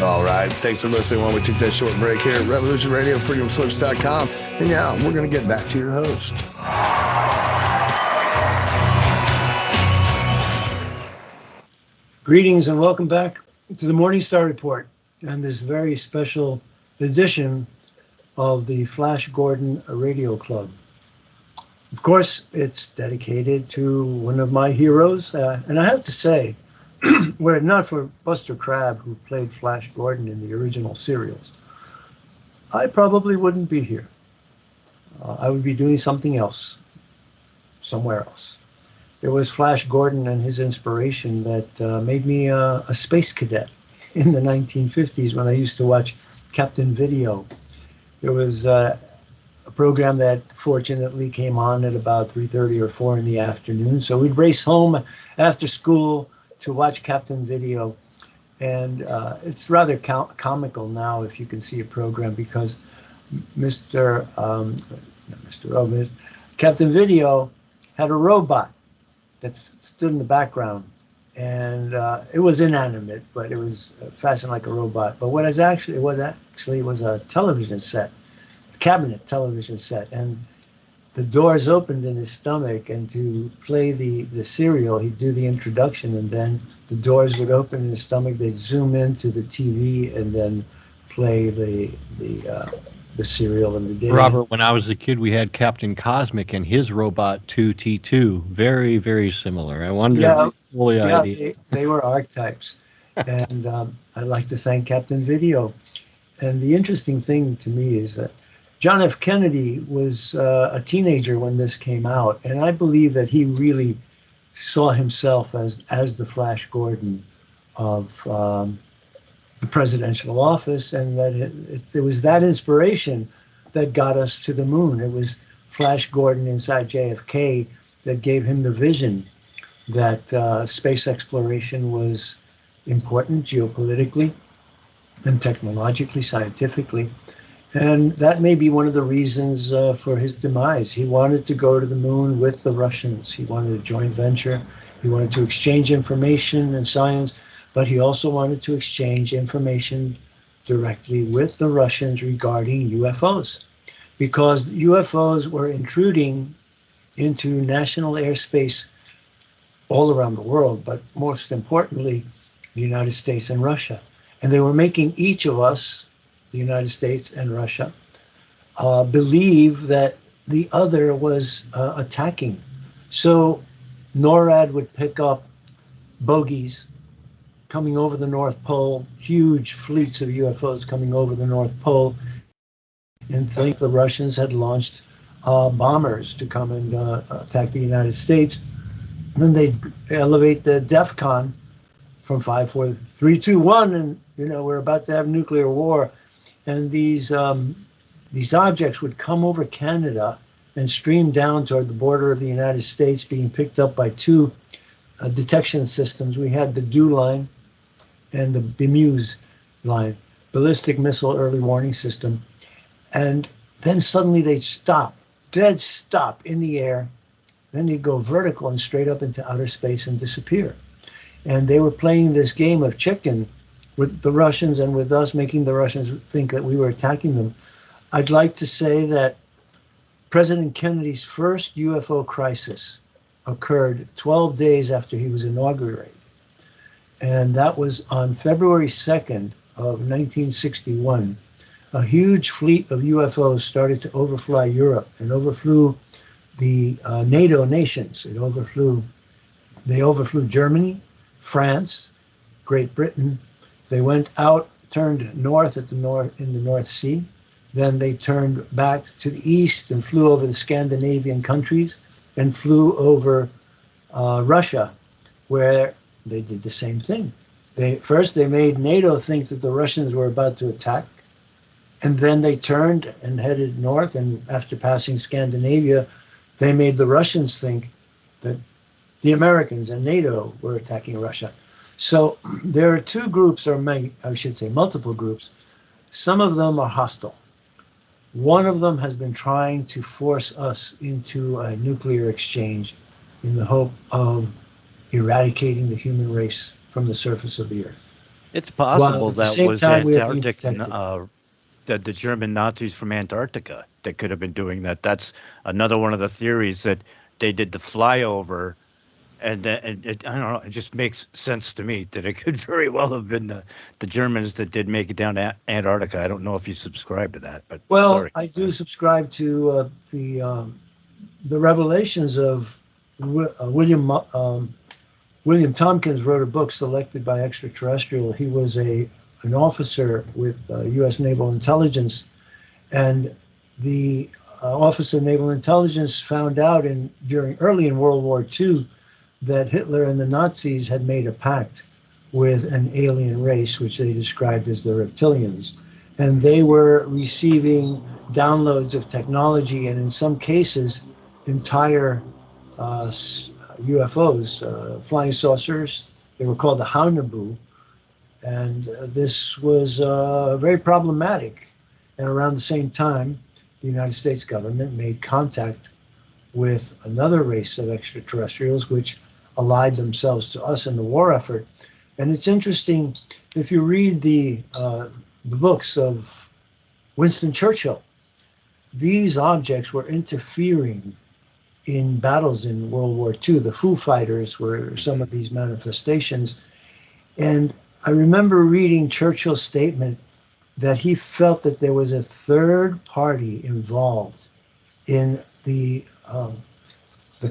All right, thanks for listening while we took that short break here at Revolution Radio, freedomslips.com. And now we're going to get back to your host. Greetings and welcome back to the Morningstar Report and this very special edition of the Flash Gordon Radio Club. Of course, it's dedicated to one of my heroes, and I have to say, were it not for Buster Crabbe, who played Flash Gordon in the original serials, I probably wouldn't be here. I would be doing something else, somewhere else. It was Flash Gordon and his inspiration that made me a space cadet in the 1950s when I used to watch Captain Video. There was a program that fortunately came on at about 3:30 or 4 in the afternoon. So we'd race home after school to watch Captain Video. And it's rather comical now if you can see a program, because Captain Video had a robot that stood in the background, and it was inanimate, but it was fashioned like a robot. But what it was a television set, a cabinet television set, and the doors opened in his stomach, and to play the serial, he'd do the introduction, and then the doors would open in his stomach, they'd zoom into the TV, and then play the serial and the game. Robert, when I was a kid, we had Captain Cosmic and his robot 2T2. Very, very similar. I wonder if they were archetypes. And I'd like to thank Captain Video. And the interesting thing to me is that John F. Kennedy was a teenager when this came out, and I believe that he really saw himself as the Flash Gordon of the presidential office, and that it was that inspiration that got us to the moon. It was Flash Gordon inside JFK that gave him the vision that space exploration was important geopolitically and technologically, scientifically. And that may be one of the reasons for his demise. He wanted to go to the moon with the Russians. He wanted a joint venture. He wanted to exchange information and science, but he also wanted to exchange information directly with the Russians regarding UFOs, because UFOs were intruding into national airspace all around the world, but most importantly, the United States and Russia. And they were making each of us, the United States and Russia, believe that the other was attacking. So NORAD would pick up bogies coming over the North Pole, huge fleets of UFOs coming over the North Pole, and think the Russians had launched bombers to come and attack the United States. And then they'd elevate the DEFCON from 5, 4, 3, 2, 1, and we're about to have nuclear war. And these objects would come over Canada and stream down toward the border of the United States, being picked up by two detection systems. We had the DEW line and the BMEWS line, Ballistic Missile Early Warning System. And then suddenly they'd stop, dead stop in the air. Then they'd go vertical and straight up into outer space and disappear. And they were playing this game of chicken with the Russians and with us, making the Russians think that we were attacking them. I'd like to say that President Kennedy's first UFO crisis occurred 12 days after he was inaugurated. And that was on February 2nd of 1961. A huge fleet of UFOs started to overfly Europe and overflew the NATO nations. They overflew Germany, France, Great Britain. They went out, turned north in the North Sea. Then they turned back to the east and flew over the Scandinavian countries and flew over Russia, where they did the same thing. First they made NATO think that the Russians were about to attack, and then they turned and headed north, and after passing Scandinavia, they made the Russians think that the Americans and NATO were attacking Russia. So there are two groups, or I should say multiple groups. Some of them are hostile. One of them has been trying to force us into a nuclear exchange in the hope of eradicating the human race from the surface of the earth. It's possible at the that same was time we are being Antarctic, protected. that the German Nazis from Antarctica that could have been doing that. That's another one of the theories, that they did the flyover, and I don't know. It just makes sense to me that it could very well have been the Germans that did make it down to Antarctica. I don't know if you subscribe to that, but Well, sorry. I do subscribe to the revelations of William Tompkins wrote a book, Selected by Extraterrestrial. He was an officer with U.S. Naval Intelligence, and the Office of Naval Intelligence found out early in World War II that Hitler and the Nazis had made a pact with an alien race, which they described as the reptilians. And they were receiving downloads of technology, and in some cases, entire UFOs, flying saucers. They were called the Haunebu. And this was very problematic. And around the same time, the United States government made contact with another race of extraterrestrials, which allied themselves to us in the war effort. And it's interesting, if you read the books of Winston Churchill, these objects were interfering in battles in World War II. The Foo Fighters were some of these manifestations. And I remember reading Churchill's statement that he felt that there was a third party involved in the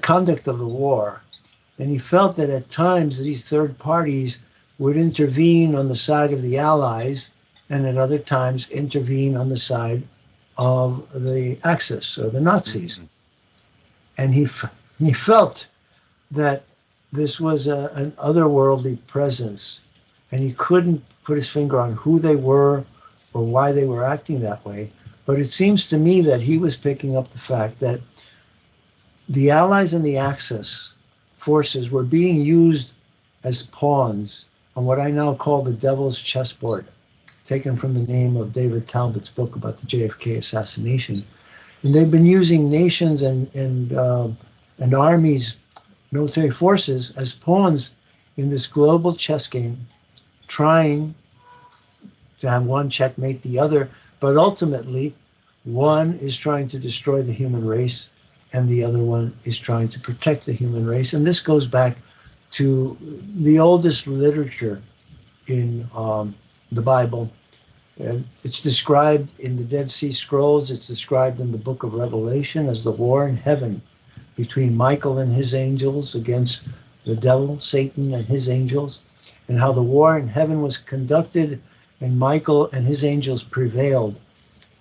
conduct of the war. And he felt that at times these third parties would intervene on the side of the Allies, and at other times intervene on the side of the Axis or the Nazis. Mm-hmm. And he felt that this was an otherworldly presence, and he couldn't put his finger on who they were or why they were acting that way. But it seems to me that he was picking up the fact that the Allies and the Axis forces were being used as pawns on what I now call the devil's chessboard, taken from the name of David Talbot's book about the JFK assassination. And they've been using nations and armies, military forces, as pawns in this global chess game, trying to have one checkmate the other. But ultimately, one is trying to destroy the human race, and the other one is trying to protect the human race. And this goes back to the oldest literature in the Bible. And it's described in the Dead Sea Scrolls. It's described in the book of Revelation as the war in heaven between Michael and his angels against the devil, Satan, and his angels, and how the war in heaven was conducted, and Michael and his angels prevailed,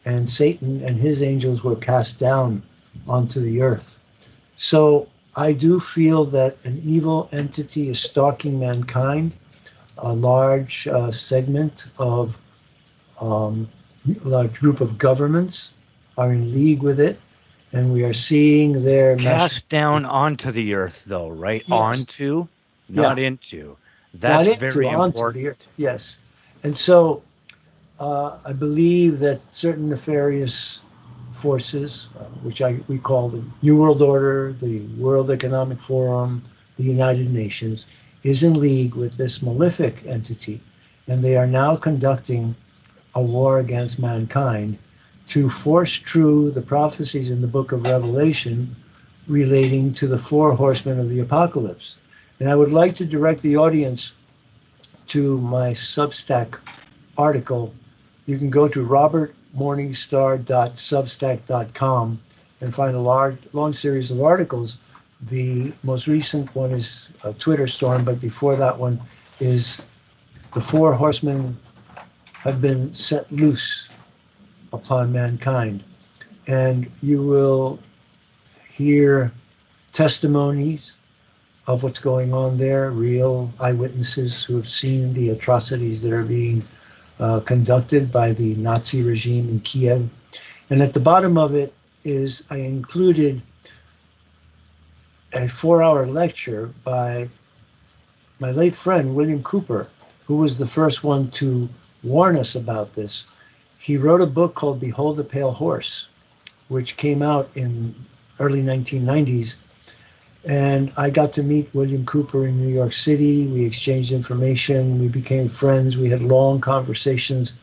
and Satan and his angels were cast down onto the earth. So I do feel that an evil entity is stalking mankind. A large segment of large group of governments are in league with it, and we are seeing their cast down onto the earth, though, right? Yes. Onto, not into. That's not into, very onto important. the earth. Yes, and so I believe that certain nefarious forces, which we call the New World Order, the World Economic Forum, the United Nations, is in league with this malefic entity, and they are now conducting a war against mankind to force true the prophecies in the book of Revelation relating to the four horsemen of the apocalypse. And I would like to direct the audience to my Substack article. You can go to robertmorningstar.substack.com and find a long series of articles. The most recent one is a Twitter storm, but before that one is the four horsemen have been set loose upon mankind. And you will hear testimonies of what's going on there, real eyewitnesses who have seen the atrocities that are being conducted by the Nazi regime in Kiev. And at the bottom of it is I included a 4-hour lecture by my late friend, William Cooper, who was the first one to warn us about this. He wrote a book called Behold the Pale Horse, which came out in early 1990s. And I got to meet William Cooper in New York City. We exchanged information. We became friends. We had long conversations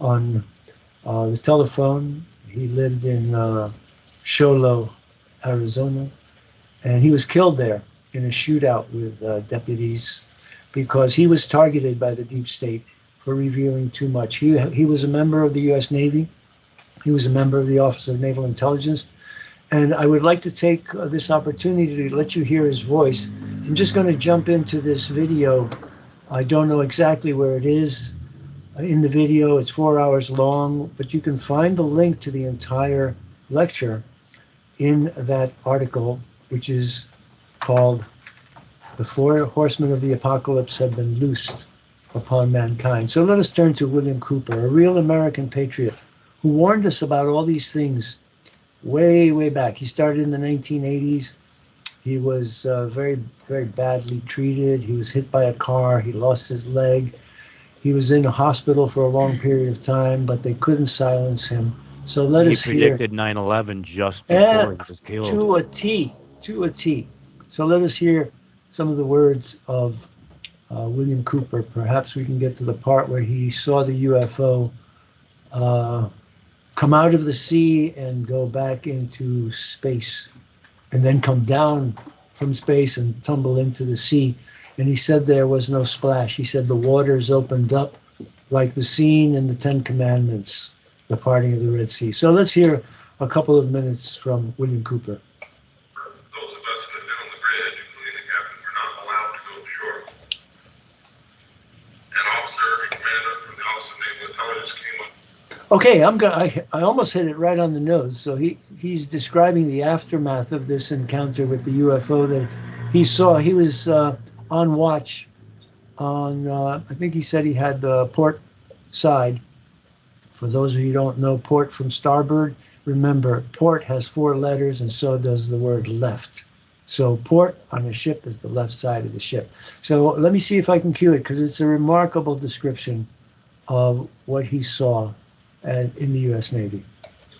on the telephone. He lived in Sholo, Arizona. And he was killed there in a shootout with deputies because he was targeted by the deep state for revealing too much. He was a member of the U.S. Navy. He was a member of the Office of Naval Intelligence. And I would like to take this opportunity to let you hear his voice. I'm just going to jump into this video. I don't know exactly where it is in the video. It's 4 hours long, but you can find the link to the entire lecture in that article, which is called The Four Horsemen of the Apocalypse Have Been Loosed Upon Mankind. So let us turn to William Cooper, a real American patriot who warned us about all these things way, way back. He started in the 1980s. He was very, very badly treated. He was hit by a car. He lost his leg. He was in a hospital for a long period of time, but they couldn't silence him. So let us hear. He predicted 9/11 just before he was killed. To a T, to a T. So let us hear some of the words of William Cooper. Perhaps we can get to the part where he saw the UFO come out of the sea and go back into space, and then come down from space and tumble into the sea. And he said there was no splash. He said the waters opened up like the scene in the Ten Commandments, the parting of the Red Sea. So let's hear a couple of minutes from William Cooper. Those of us who had been on the bridge, including the captain, were not allowed to go ashore. An officer in command from the Office of Naval Intelligence came up. Okay, I almost hit it right on the nose. So he's describing the aftermath of this encounter with the UFO that he saw. He was on watch on, I think he said he had the port side. For those of you who don't know, port from starboard, remember, port has 4 letters, and so does the word left. So port on a ship is the left side of the ship. So let me see if I can cue it, because it's a remarkable description of what he saw in the U.S. Navy.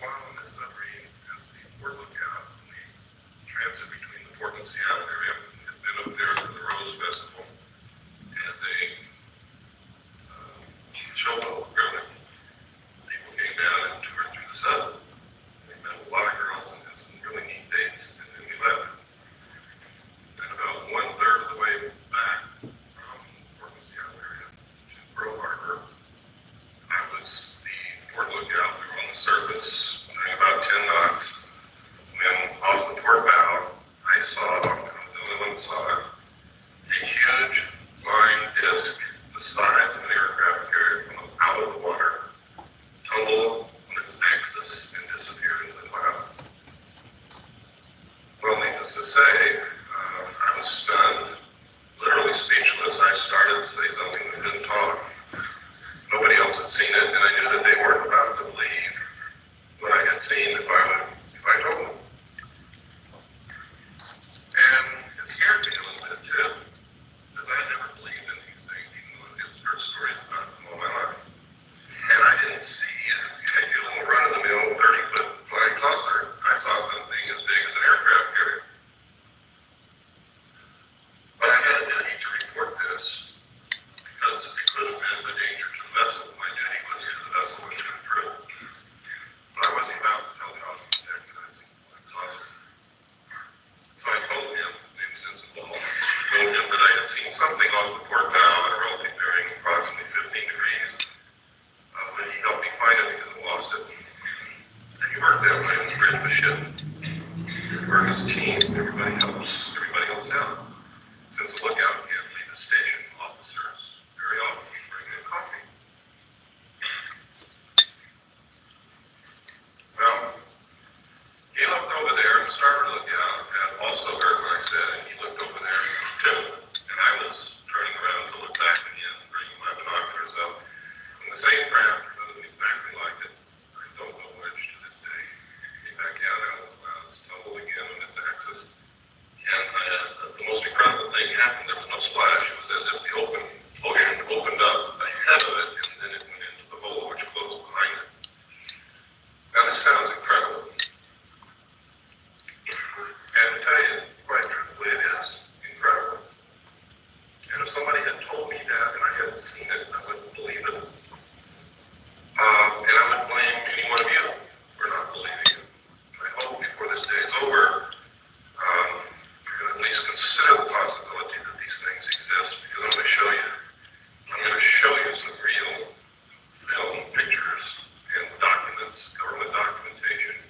While on this submarine, as the port lookout, the transit between the port and Seattle area has been up there for the Rose Festival as a show really. People came down and toured through the sub. They met a lot of girls and had some really neat dates, and then we left. And about 1/3 of the way back from Port and Seattle area to Pearl Harbor, I was the port lookout. We were on the surface had seen something off the port bow at a relative bearing approximately 15 degrees. When he helped me find it because I lost it. And he worked that way on the bridge of the ship. We're his team. Everybody helps everybody else out. Since the lookout can't leave the station, officers very often bring in coffee. Well, he looked over there, the starboard lookout had also heard what I said, and he looked over there too. And I was turning around to look back again, bringing my binoculars up. And the same craft, wasn't exactly like it. I don't know which to this day. Came back out of the clouds, tumbled again on its axis. And the most incredible thing happened. There was no splash. It was as if the ocean opened up ahead of it, and then it went into the hole which closed behind it. Now this sounds incredible. And to tell you quite truthfully, it is incredible. And if somebody had told me that and I hadn't seen it, I wouldn't believe it. And I would blame any one of you for not believing it. I hope before this day is over, you're going to at least consider the possibility that these things exist, because I'm going to show you. I'm going to show you some real film, pictures, and documents, government documentation.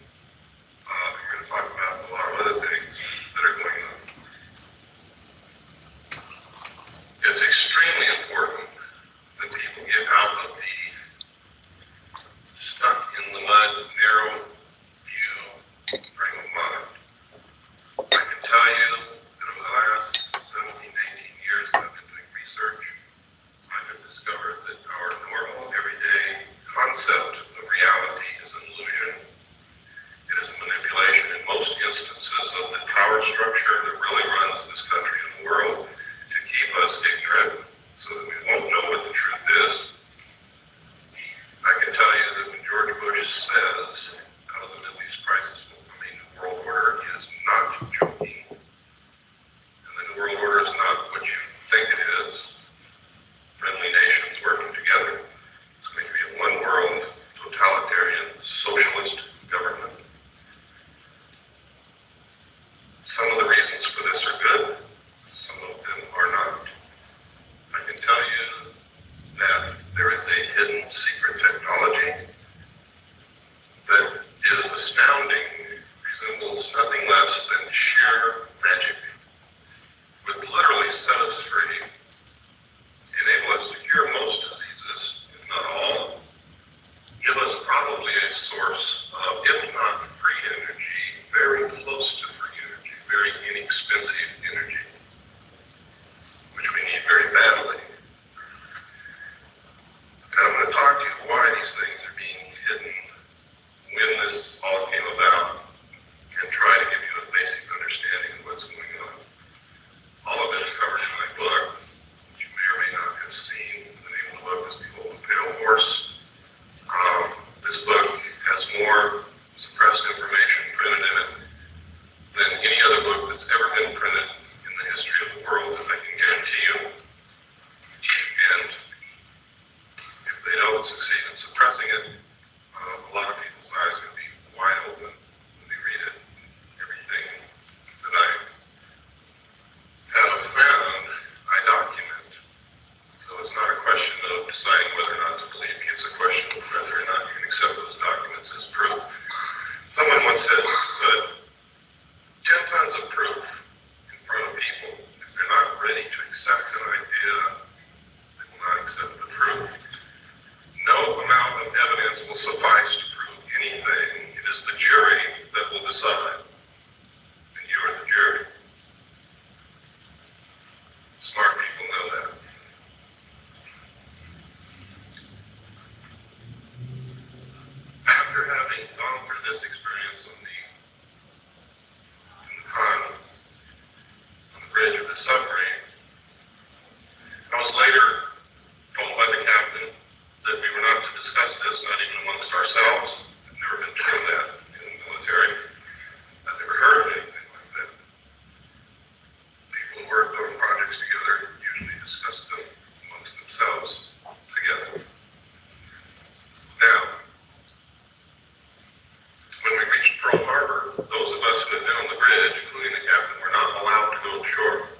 We're going to talk about a lot of other things that are going on. It's extremely important that people get out of the stuck in the mud, narrow view frame of mind. I can tell you that over the last 17, 18 years that I've been doing research, I have discovered that our normal, everyday concept of reality is an illusion. It is a manipulation in most instances of the power structure that really runs this country and the world to keep us ignorant so that we won't know what the truth is. I can tell you that when George Bush says out of the Middle East crisis will come a new world order, he is not joking. And the new world order is not what you think it is. Friendly nations working together. It's going to be a one world, totalitarian, socialist government. Some of the reasons for this are good, some of them are not. I can tell you that there is a hidden secret technology that is astounding, resembles nothing less than sheer magic, would literally set us free, enable us to cure most diseases, if not all, give us probably a source of, if not free energy, very close to free energy, very inexpensive energy, which we need very badly. And I'm going to talk to you why these things are being hidden, when this all came about, and try to give you a basic understanding of what's going on. All of it is covered in my book, which you may or may not have seen. The name of the book is Behold the Pale Horse. This book has more suppressed information printed in it than any other book that's ever been printed in the history of the world, I can guarantee you. And if they don't succeed in suppressing it, a lot of people's eyes are going to be wide open when they read it. Everything that I have found, I document. So it's not a question of deciding whether or not to believe me. It's a question of whether or not you can accept those documents as proof. Someone once said, put 10 tons of proof in front of people. If they're not ready to accept an idea, they will not accept the proof. No amount of evidence will suffice to prove anything. It is the jury that will decide. And you are the jury. Smart people know that. After having gone through this experience in the con, on the bridge of the submarine, I was later told by the captain that we were not to discuss this, not even amongst ourselves. I've never been told that in the military. I've never heard of anything like that. People who work on projects together usually discuss them amongst themselves together. Now, when we reached Pearl Harbor, those of us who had been on the bridge, including the captain, were not allowed to go ashore.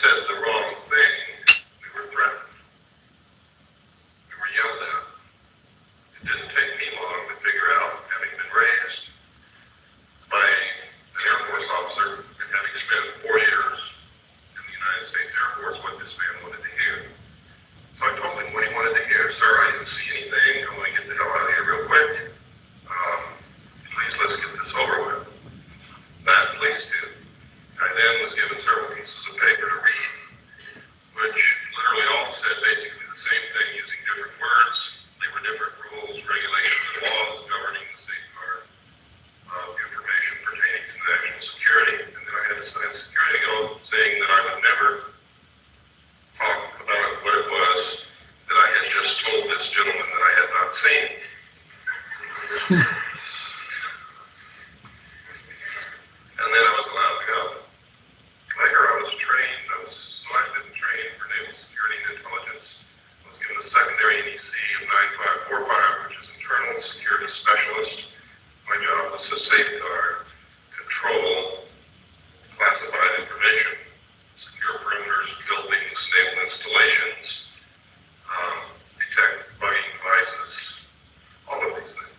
said the wrong thing, we were threatened. We were yelled at. It didn't take me long to figure out, having been raised by an Air Force officer and having spent 4 years in the United States Air Force, what this man wanted to hear. So I told him what he wanted to hear. Sir, I didn't see anything. I want to get the hell out of here real quick. Please, let's get this over with. That pleased him. I then was given several pieces of paper to read, which literally all said basically the same thing using different words. They were different rules, regulations, and laws governing the safeguard of information pertaining to national security. And then I had to sign a security oath saying that I would never talk about what it was that I had just told this gentleman that I had not seen. And then I was allowed to go. Later, I was selected and trained for Naval Security and Intelligence. I was given a secondary NEC of 9545, which is Internal Security Specialist. My job was to safeguard, control, classified information, secure perimeters, buildings, naval installations, detect bugging devices, all of these things.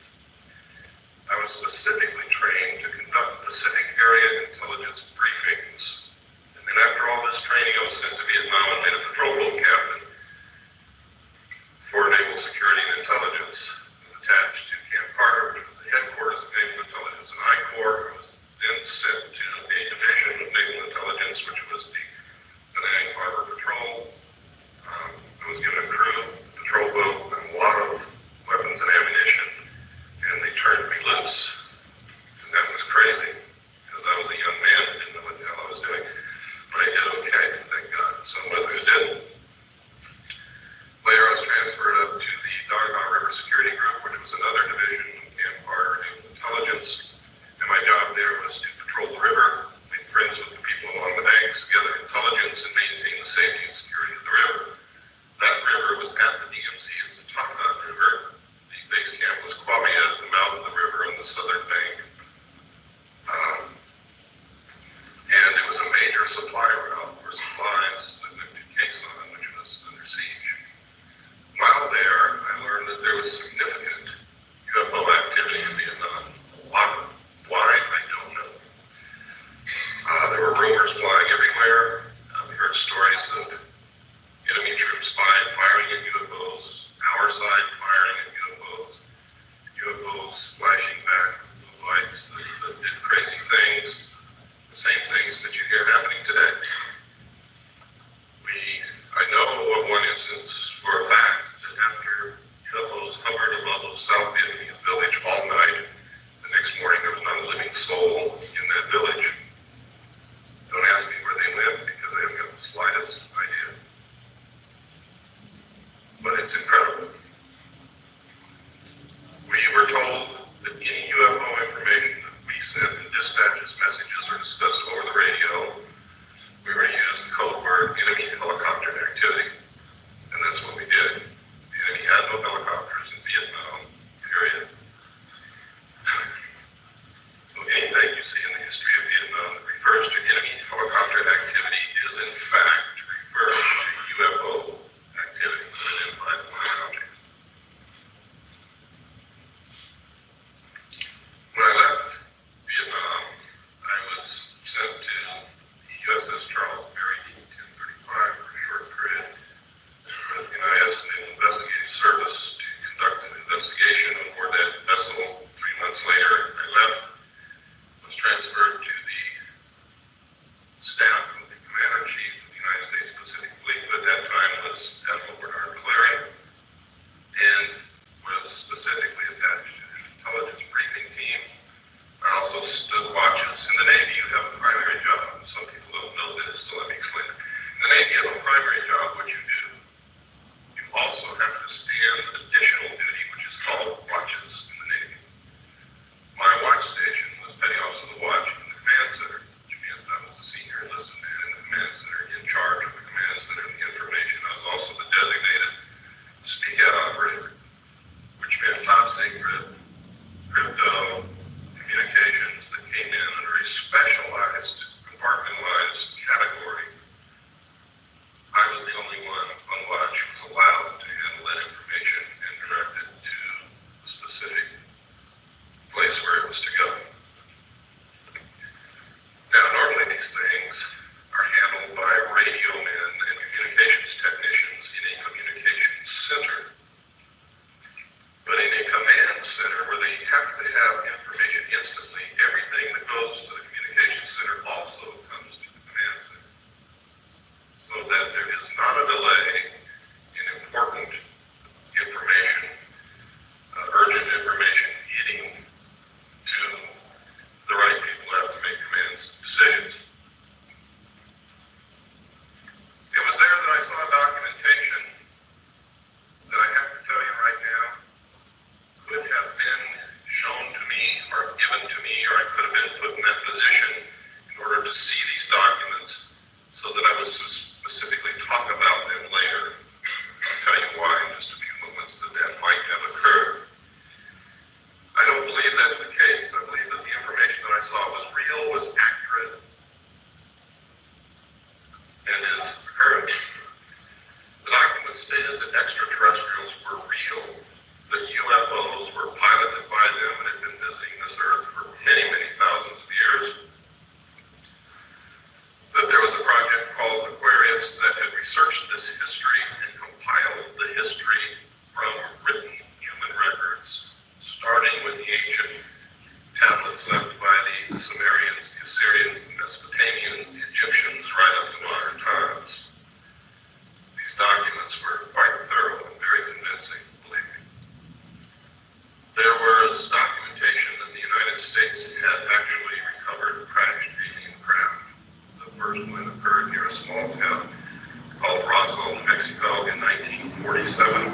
1947.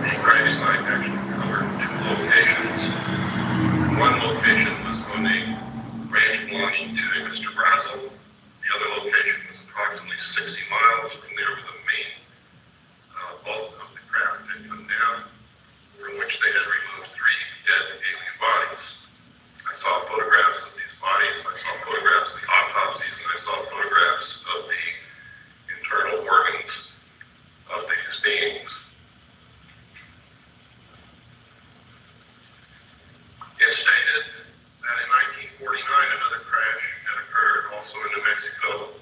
The crash site actually covered 2 locations. One location was on a ranch belonging to a Mr. Brazel. The other location was approximately 60 miles from there where the main bulk of the craft had come down, from which they had removed 3 dead alien bodies. I saw photographs of these bodies, I saw photographs of the autopsies, and I saw photographs of the internal organs of these beings. It's stated that in 1949 another crash had occurred also in New Mexico,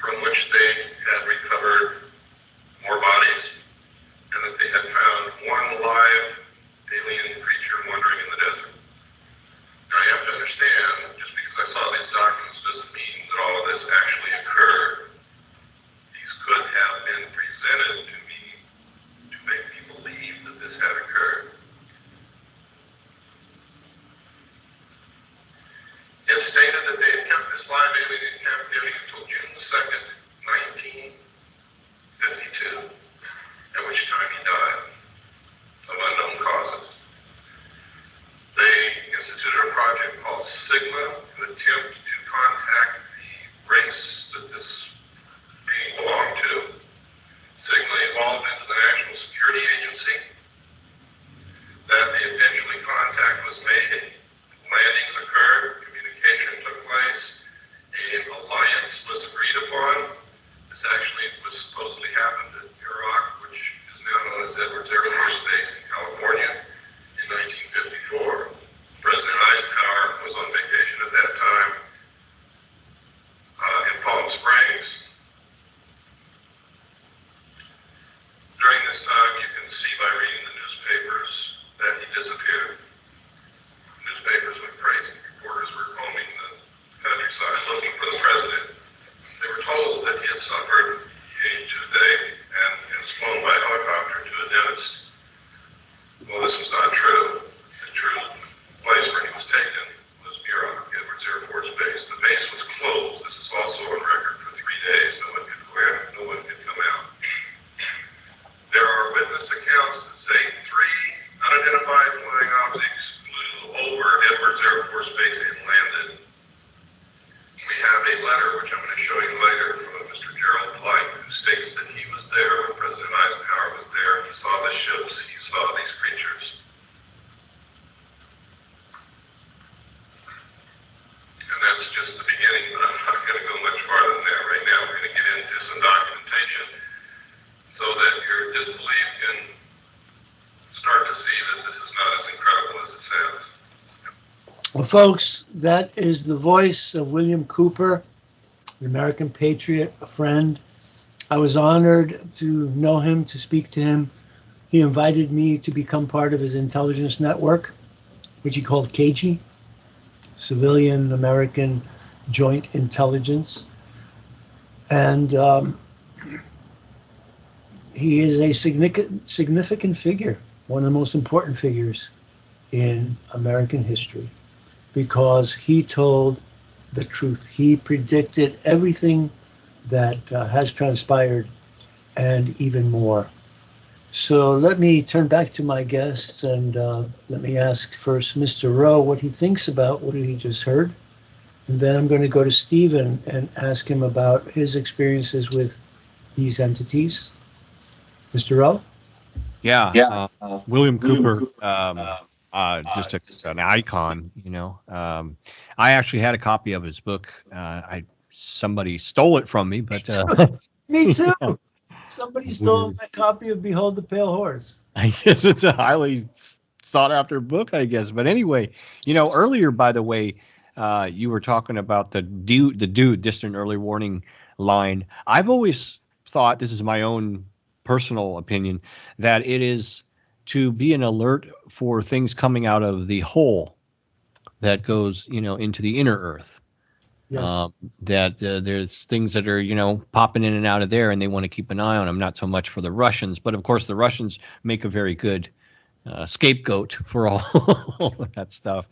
from which they had recovered more bodies, and that they had found one live alien creature wandering in the desert. Now you have to understand, just because I saw these documents doesn't mean that all of this actually occurred. These could have been presented to me to make me believe that this had occurred. It's stated that they had kept this live alien in captivity until June 2nd, 1952, at which time he died of unknown causes. They instituted a project called Sigma to attempt to contact the race that this being belonged to. Sigma evolved into the National Security Agency. That eventually contact was made, landings occurred, communication took place, an alliance was agreed upon. This actually was supposedly happened at Iraq, which is now known as Edwards Air Force Base in California, in 1954. President Eisenhower was on vacation at that time in Palm Springs. During this time, you can see by reading the newspapers that he disappeared. Newspapers went crazy. Reporters were combing the countryside looking for the president. They were told that he had suffered a toothache and was flown by helicopter to a dentist. Well, this was not true. The true place where he was taken was Muroc, Edwards Air Force Base. The base was closed. This is also on record for 3 days. No one could go in, no one could come out. There are witness accounts that say 3 unidentified flying objects flew over Edwards Air Force Base and landed. We have a letter, which I'm going to show you later, from Mr. Gerald Blight, who states that he was there when President Eisenhower was there. He saw the ships, he saw these creatures. And that's just the beginning, but I'm not going to go much farther than that right now. We're going to get into some documentation so that your disbelief can start to see that this is not as incredible as it sounds. Well, folks, that is the voice of William Cooper, an American patriot, a friend. I was honored to know him, to speak to him. He invited me to become part of his intelligence network, which he called CAGI, Civilian American Joint Intelligence. And he is a significant figure, one of the most important figures in American history, because he told the truth. He predicted everything that has transpired and even more. So let me turn back to my guests and let me ask first Mr. Rowe what he thinks about what he just heard. And then I'm going to go to Stephen and ask him about his experiences with these entities. Mr. Rowe? Yeah. William Cooper, just an icon, you know. I actually had a copy of his book. Somebody stole it from me, but Me too. Somebody stole my copy of Behold the Pale Horse. I guess it's a highly sought after book, I guess. But anyway, you know, earlier, by the way, you were talking about the distant early warning line. I've always thought, this is my own personal opinion, that it is to be an alert for things coming out of the hole that goes, you know, into the inner earth. Yes. That there's things that are, you know, popping in and out of there, and they want to keep an eye on them. Not so much for the Russians, but of course the Russians make a very good scapegoat for all of that stuff.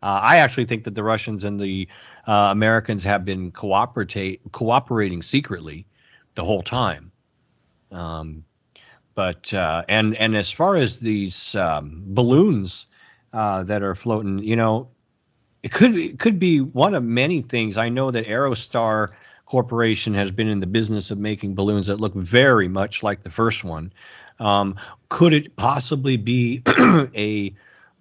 I actually think that the Russians and the Americans have been cooperating secretly the whole time. But and as far as these balloons that are floating, it could be one of many things. I know that Aerostar Corporation has been in the business of making balloons that look very much like the first one. Um, could it possibly be a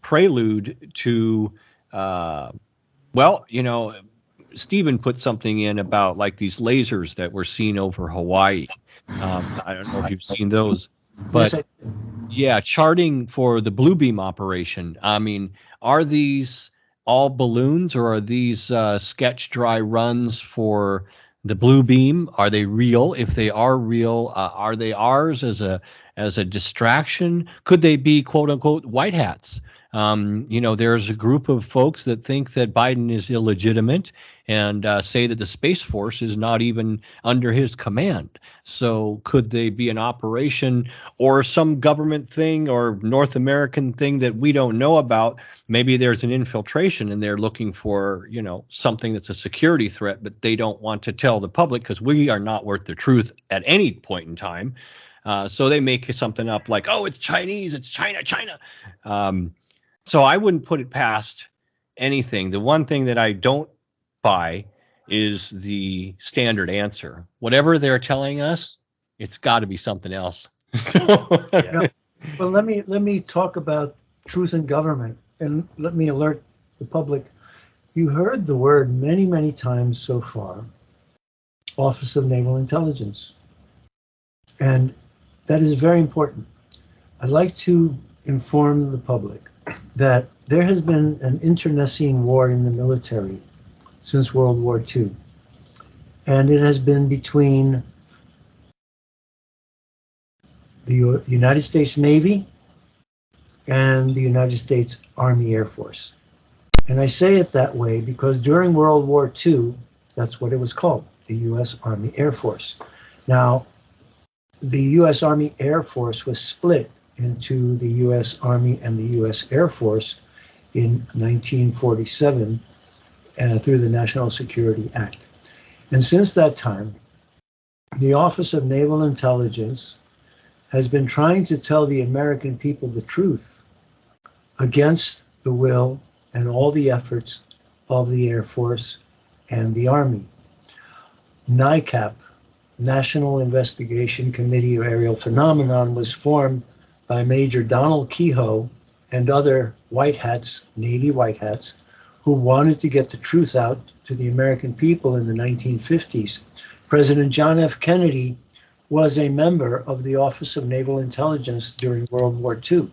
prelude to, uh, well, Stephen put something in about like these lasers that we're seeing over Hawaii. I don't know if you've seen those, Yes, but yeah, charting for the Blue Beam operation. I mean, are these all balloons or are these sketch dry runs for the Blue Beam? Are they real? If they are real, are they ours as a distraction? Could they be quote unquote white hats? There's a group of folks that think that Biden is illegitimate and say that the Space Force is not even under his command. So could they be an operation or some government thing or North American thing that we don't know about? Maybe there's an infiltration and they're looking for, something that's a security threat, but they don't want to tell the public because we are not worth the truth at any point in time. So they make something up like, oh, it's Chinese, it's China. So I wouldn't put it past anything. The one thing that I don't buy is the standard answer. Whatever they're telling us, it's got to be something else. Yeah. Well, let me talk about truth in government, and let me alert the public. You heard the word many, many times so far, Office of Naval Intelligence. And that is very important. I'd like to inform the public that there has been an internecine war in the military since World War II. And it has been between the United States Navy and the United States Army Air Force. And I say it that way because during World War II, that's what it was called, the U.S. Army Air Force. Now, the U.S. Army Air Force was split into the U.S. Army and the U.S. Air Force in 1947 through the National Security Act. And since that time, the Office of Naval Intelligence has been trying to tell the American people the truth against the will and all the efforts of the Air Force and the Army. NICAP, National Investigation Committee of Aerial Phenomenon, was formed by Major Donald Kehoe and other white hats, Navy white hats, who wanted to get the truth out to the American people in the 1950s. President John F. Kennedy was a member of the Office of Naval Intelligence during World War II.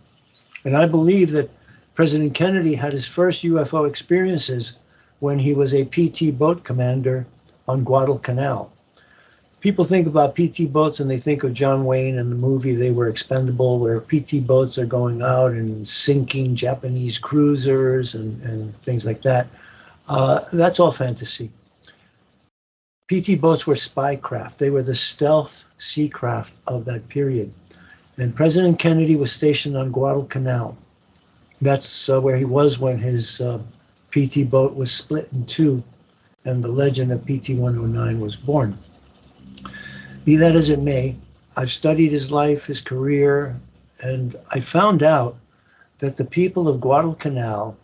And I believe that President Kennedy had his first UFO experiences when he was a PT boat commander on Guadalcanal. People think about PT boats and they think of John Wayne and the movie They Were Expendable, where PT boats are going out and sinking Japanese cruisers and things like that. That's all fantasy. PT boats were spy craft. They were the stealth sea craft of that period. And President Kennedy was stationed on Guadalcanal. That's where he was when his PT boat was split in two and the legend of PT-109 was born. Be that as it may, I've studied his life, his career, and I found out that the people of Guadalcanal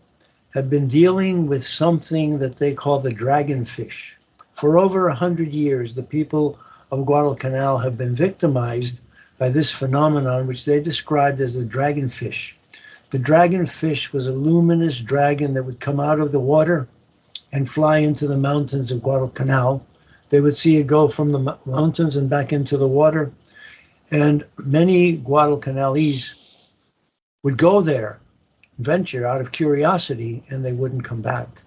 have been dealing with something that they call the dragonfish. For over 100 years, the people of Guadalcanal have been victimized by this phenomenon, which they described as the dragonfish. The dragonfish was a luminous dragon that would come out of the water and fly into the mountains of Guadalcanal. They would see it go from the mountains and back into the water. And many Guadalcanalese would go there, venture out of curiosity, and they wouldn't come back.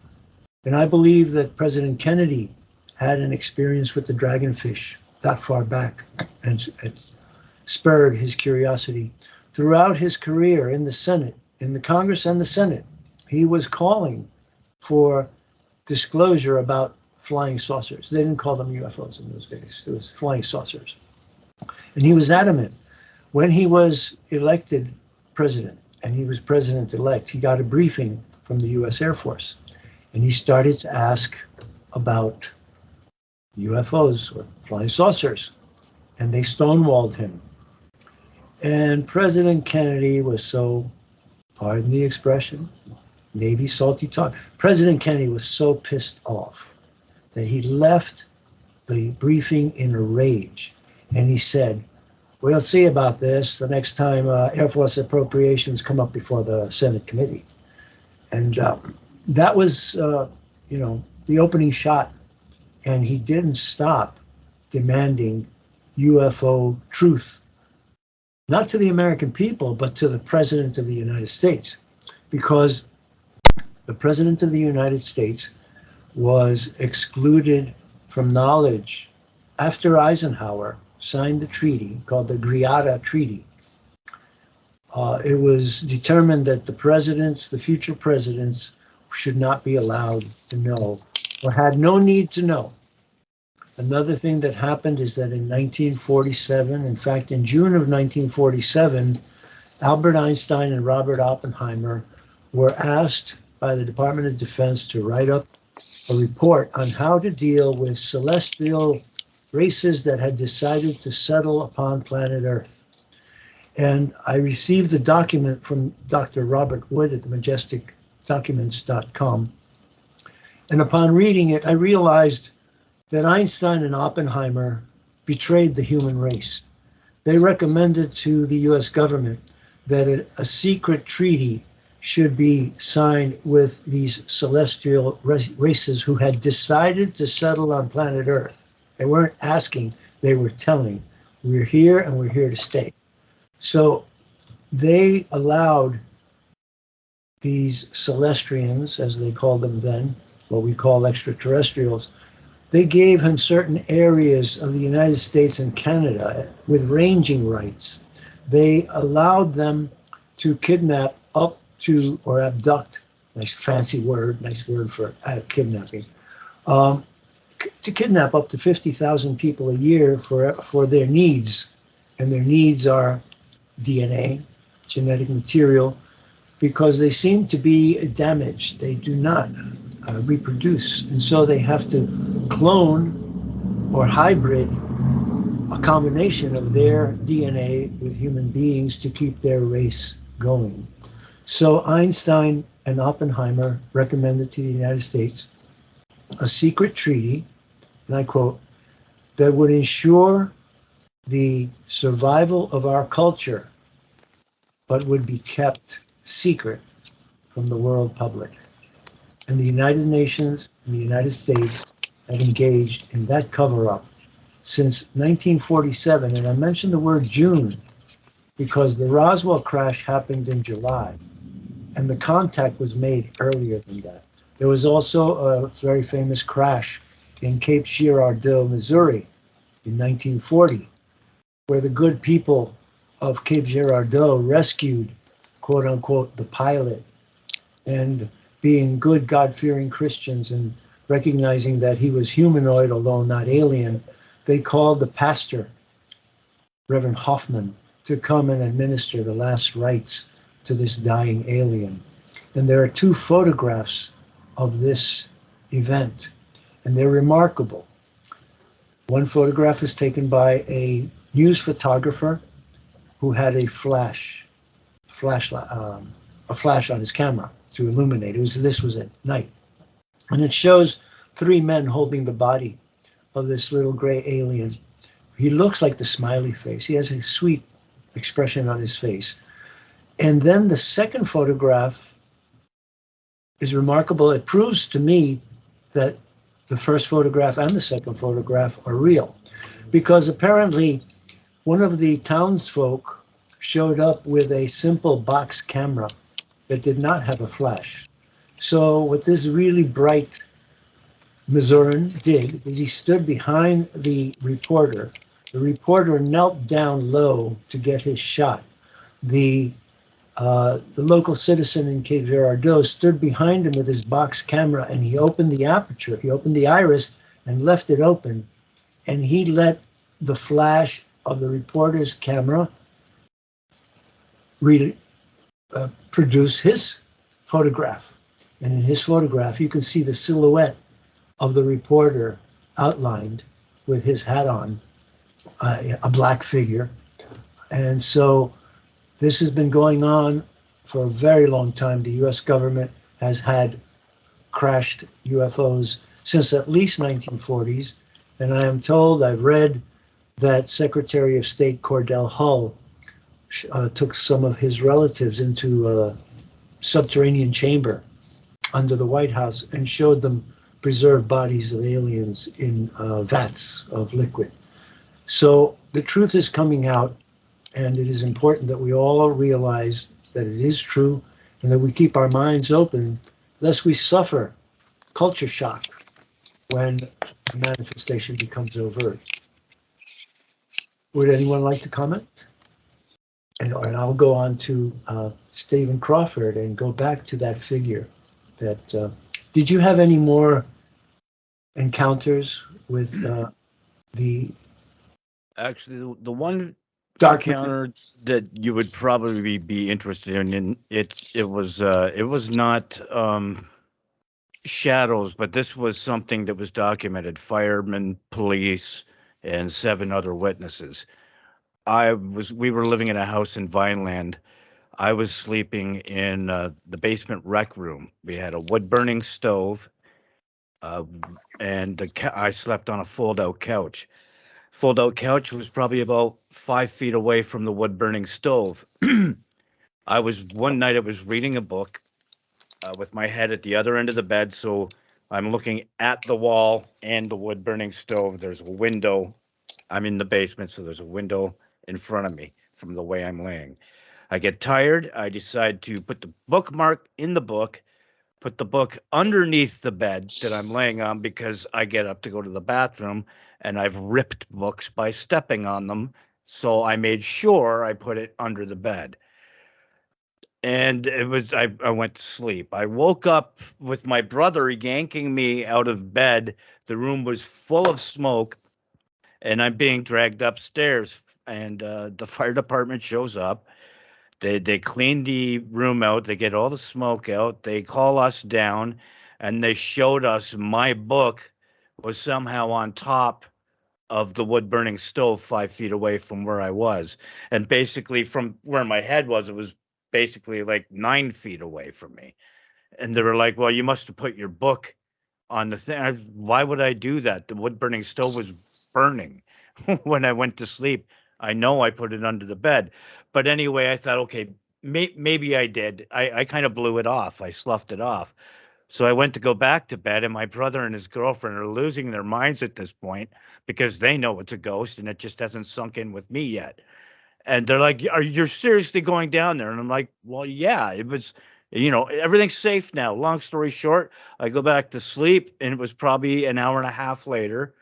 And I believe that President Kennedy had an experience with the dragonfish that far back, and it spurred his curiosity. Throughout his career in the Senate, in the Congress and the Senate, he was calling for disclosure about flying saucers. They didn't call them UFOs in those days. It was flying saucers. And he was adamant. When he was elected president, and he was president-elect, he got a briefing from the U.S. Air Force. And he started to ask about UFOs or flying saucers. And they stonewalled him. And President Kennedy was so, pardon the expression, Navy salty talk. President Kennedy was so pissed off that he left the briefing in a rage. And he said, we'll see about this the next time Air Force appropriations come up before the Senate committee. And that was, the opening shot. And he didn't stop demanding UFO truth, not to the American people, but to the President of the United States, because the President of the United States was excluded from knowledge after Eisenhower signed the treaty called the Greada Treaty. It was determined that the future presidents, should not be allowed to know or had no need to know. Another thing that happened is that in 1947, in fact, in June of 1947, Albert Einstein and Robert Oppenheimer were asked by the Department of Defense to write up a report on how to deal with celestial races that had decided to settle upon planet Earth. And I received the document from Dr. Robert Wood at the majesticdocuments.com. And upon reading it, I realized that Einstein and Oppenheimer betrayed the human race. They recommended to the US government that a secret treaty should be signed with these celestial races who had decided to settle on planet Earth. They weren't asking, they were telling, we're here and we're here to stay. So they allowed these Celestrians, as they called them then, what we call extraterrestrials, they gave him certain areas of the United States and Canada with ranging rights. They allowed them to kidnap up to, or abduct, nice fancy word, nice word for kidnapping, to kidnap up to 50,000 people a year for their needs. And their needs are DNA, genetic material, because they seem to be damaged. They do not reproduce. And so they have to clone or hybrid a combination of their DNA with human beings to keep their race going. So Einstein and Oppenheimer recommended to the United States a secret treaty, and I quote, that would ensure the survival of our culture, but would be kept secret from the world public. And the United Nations and the United States have engaged in that cover-up since 1947. And I mentioned the word June because the Roswell crash happened in July, and the contact was made earlier than that. There was also a very famous crash in Cape Girardeau, Missouri in 1940, where the good people of Cape Girardeau rescued, quote unquote, the pilot. And being good, God-fearing Christians and recognizing that he was humanoid, although not alien, they called the pastor, Reverend Hoffman, to come and administer the last rites to this dying alien. And there are two photographs of this event, and they're remarkable. One photograph is taken by a news photographer who had a flash on his camera to illuminate. This was at night. And it shows three men holding the body of this little gray alien. He looks like the smiley face. He has a sweet expression on his face. And then the second photograph is remarkable. It proves to me that the first photograph and the second photograph are real, because apparently one of the townsfolk showed up with a simple box camera that did not have a flash. So what this really bright Missourian did is he stood behind the reporter. The reporter knelt down low to get his shot. The local citizen in Cape Girardeau stood behind him with his box camera, and he opened the aperture, he opened the iris and left it open, and he let the flash of the reporter's camera produce his photograph. And in his photograph, you can see the silhouette of the reporter outlined with his hat on, a black figure. And so this has been going on for a very long time. The U.S. government has had crashed UFOs since at least 1940s. And I am told, I've read that Secretary of State Cordell Hull took some of his relatives into a subterranean chamber under the White House and showed them preserved bodies of aliens in vats of liquid. So the truth is coming out, and it is important that we all realize that it is true and that we keep our minds open lest we suffer culture shock when a manifestation becomes overt. Would anyone like to comment? And I'll go on to Stephen Crawford and go back to that figure. Did you have any more encounters with the Actually, the one dark encounter that you would probably be interested in, and it was not shadows, but this was something that was documented. Firemen, police, and 7 other witnesses. We were living in a house in Vineland. I was sleeping in the basement rec room. We had a wood burning stove, uh, and I slept on a fold out couch. Fold out couch was probably about 5 feet away from the wood burning stove. One night I was reading a book with my head at the other end of the bed, so I'm looking at the wall and the wood burning stove. There's a window. I'm in the basement, so there's a window in front of me from the way I'm laying. I get tired. I decide to put the bookmark in the book, put the book underneath the bed that I'm laying on because I get up to go to the bathroom and I've ripped books by stepping on them. So I made sure I put it under the bed. And I went to sleep. I woke up with my brother yanking me out of bed. The room was full of smoke and I'm being dragged upstairs. And the fire department shows up. They clean the room out. They get all the smoke out. They call us down, and they showed us my book was somehow on top of the wood burning stove 5 feet away from where I was, and basically from where my head was, it was basically like 9 feet away from me. And they were like, "Well, you must have put your book on the thing." Why would I do that? The wood burning stove was burning when I went to sleep. I know I put it under the bed. But anyway, I thought, okay, maybe I did. I kind of blew it off. I sloughed it off. So I went to go back to bed, and my brother and his girlfriend are losing their minds at this point because they know it's a ghost and it just hasn't sunk in with me yet. And they're like, "Are you seriously going down there?" And I'm like, "Well, yeah, it was, everything's safe now." Long story short, I go back to sleep, and it was probably an hour and a half later.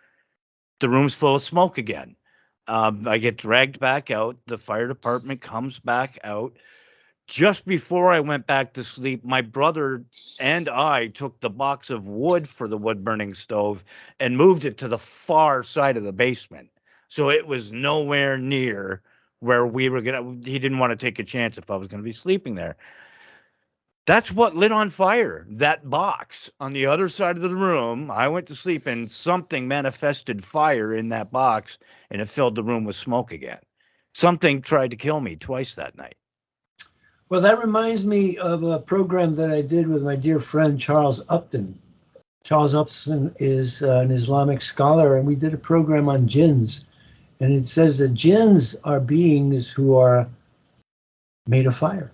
The room's full of smoke again. I get dragged back out. The fire department comes back out. Just before I went back to sleep, my brother and I took the box of wood for the wood burning stove and moved it to the far side of the basement. So it was nowhere near where we were he didn't want to take a chance if I was gonna be sleeping there. That's what lit on fire, that box on the other side of the room. I went to sleep and something manifested fire in that box and it filled the room with smoke again. Something tried to kill me twice that night. Well, that reminds me of a program that I did with my dear friend Charles Upton. Charles Upton is an Islamic scholar, and we did a program on jinns. And it says that jinns are beings who are made of fire.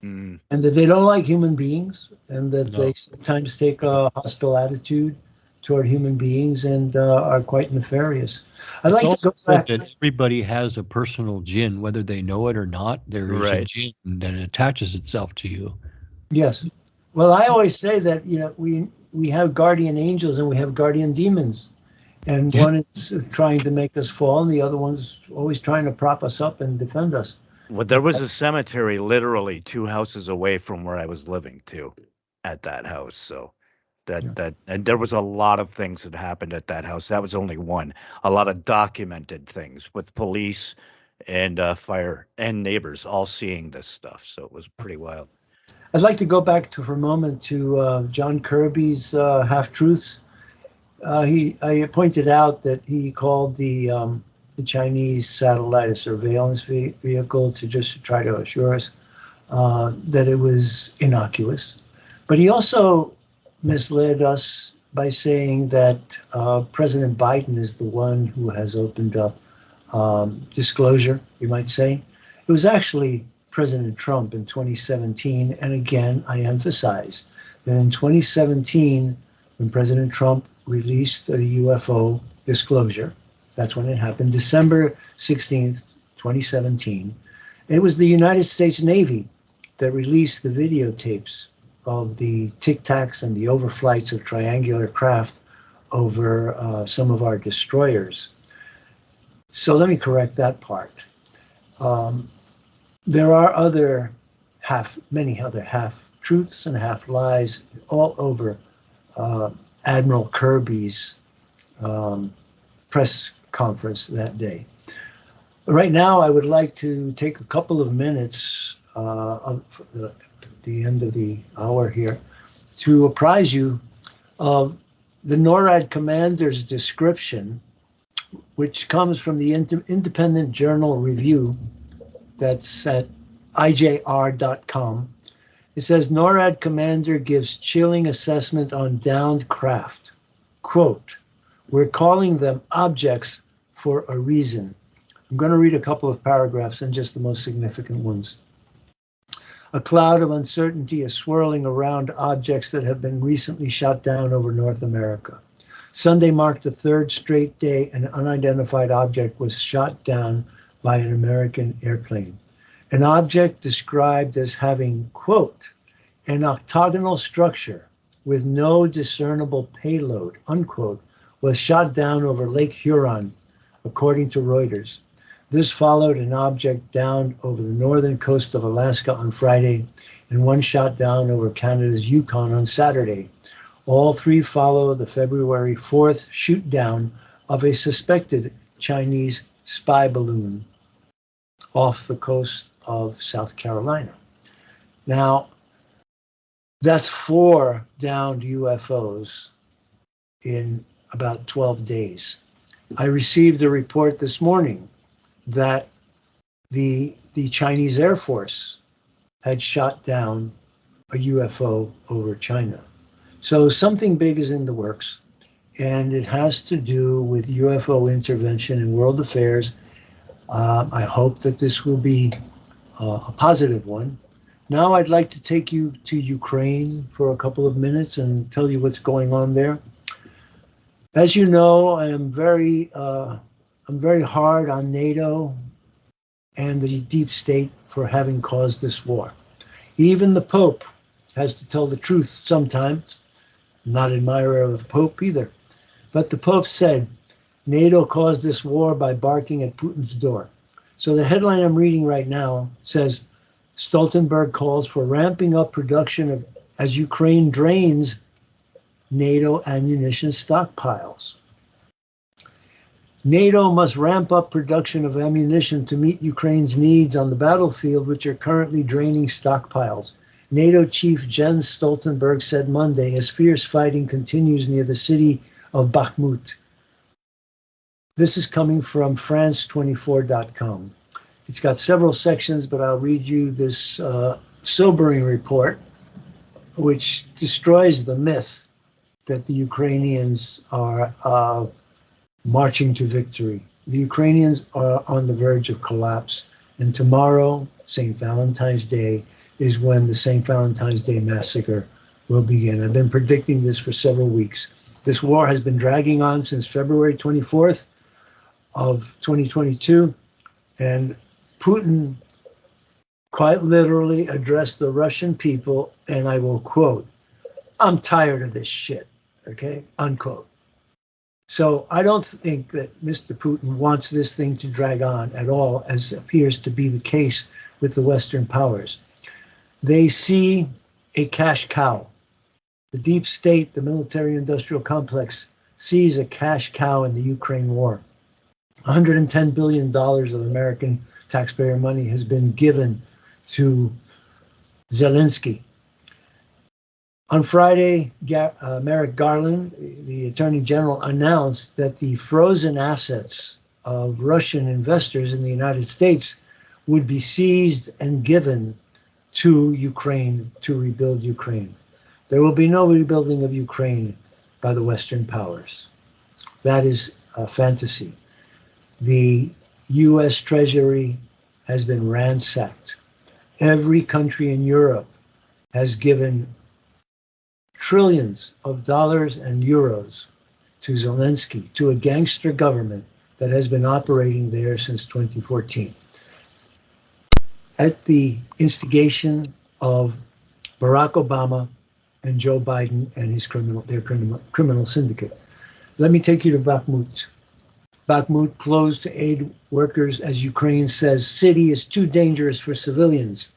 And that they don't like human beings, and that they sometimes take a hostile attitude toward human beings and are quite nefarious. I'd like to go back. That everybody has a personal jinn, whether they know it or not. There is a jinn that attaches itself to you. Yes. Well, I always say that we have guardian angels and we have guardian demons, and one is trying to make us fall, and the other one's always trying to prop us up and defend us. Well, there was a cemetery literally 2 houses away from where I was living too, at that house. So and there was a lot of things that happened at that house. That was only one. A lot of documented things with police and fire and neighbors all seeing this stuff. So it was pretty wild. I'd like to go back for a moment to John Kirby's half truths. I pointed out that he called the the Chinese satellite, a surveillance vehicle, to just try to assure us that it was innocuous. But he also misled us by saying that President Biden is the one who has opened up disclosure, you might say. It was actually President Trump in 2017. And again, I emphasize that in 2017, when President Trump released the UFO disclosure, that's when it happened, December 16th, 2017, it was the United States Navy that released the videotapes of the tic-tacs and the overflights of triangular craft over some of our destroyers. So let me correct that part. There are many other half-truths and half-lies all over Admiral Kirby's press conference that day. Right now, I would like to take a couple of minutes at the end of the hour here to apprise you of the NORAD commander's description, which comes from the Independent Journal Review that's at IJR.com. It says, NORAD commander gives chilling assessment on downed craft. Quote, "We're calling them objects for a reason." I'm going to read a couple of paragraphs and just the most significant ones. A cloud of uncertainty is swirling around objects that have been recently shot down over North America. Sunday marked the third straight day an unidentified object was shot down by an American airplane. An object described as having, quote, "an octagonal structure with no discernible payload," unquote, was shot down over Lake Huron, according to Reuters. This followed an object down over the northern coast of Alaska on Friday and one shot down over Canada's Yukon on Saturday. All three follow the February 4th shoot down of a suspected Chinese spy balloon off the coast of South Carolina. Now, that's 4 downed UFOs in about 12 days. I received a report this morning that the Chinese Air Force had shot down a UFO over China. So something big is in the works, and it has to do with UFO intervention in world affairs. I hope that this will be a positive one. Now I'd like to take you to Ukraine for a couple of minutes and tell you what's going on there. As you know, I'm very hard on NATO and the deep state for having caused this war. Even the Pope has to tell the truth sometimes. I'm not an admirer of the Pope either. But the Pope said, NATO caused this war by barking at Putin's door. So the headline I'm reading right now says, Stoltenberg calls for ramping up production as Ukraine drains NATO ammunition stockpiles. NATO must ramp up production of ammunition to meet Ukraine's needs on the battlefield, which are currently draining stockpiles. NATO Chief Jens Stoltenberg said Monday as fierce fighting continues near the city of Bakhmut. This is coming from France24.com. It's got several sections, but I'll read you this sobering report, which destroys the myth that the Ukrainians are marching to victory. The Ukrainians are on the verge of collapse, and tomorrow, St. Valentine's Day, is when the St. Valentine's Day massacre will begin. I've been predicting this for several weeks. This war has been dragging on since February 24th of 2022, and Putin quite literally addressed the Russian people, and I will quote, "I'm tired of this shit," okay, unquote. So I don't think that Mr. Putin wants this thing to drag on at all, as appears to be the case with the Western powers. They see a cash cow. The deep state, the military-industrial complex, sees a cash cow in the Ukraine war. $110 billion of American taxpayer money has been given to Zelensky. On Friday, Merrick Garland, the Attorney General, announced that the frozen assets of Russian investors in the United States would be seized and given to Ukraine to rebuild Ukraine. There will be no rebuilding of Ukraine by the Western powers. That is a fantasy. The U.S. Treasury has been ransacked. Every country in Europe has given trillions of dollars and euros to Zelensky, to a gangster government that has been operating there since 2014. At the instigation of Barack Obama and Joe Biden and their criminal syndicate. Let me take you to Bakhmut. Bakhmut closed to aid workers as Ukraine says city is too dangerous for civilians.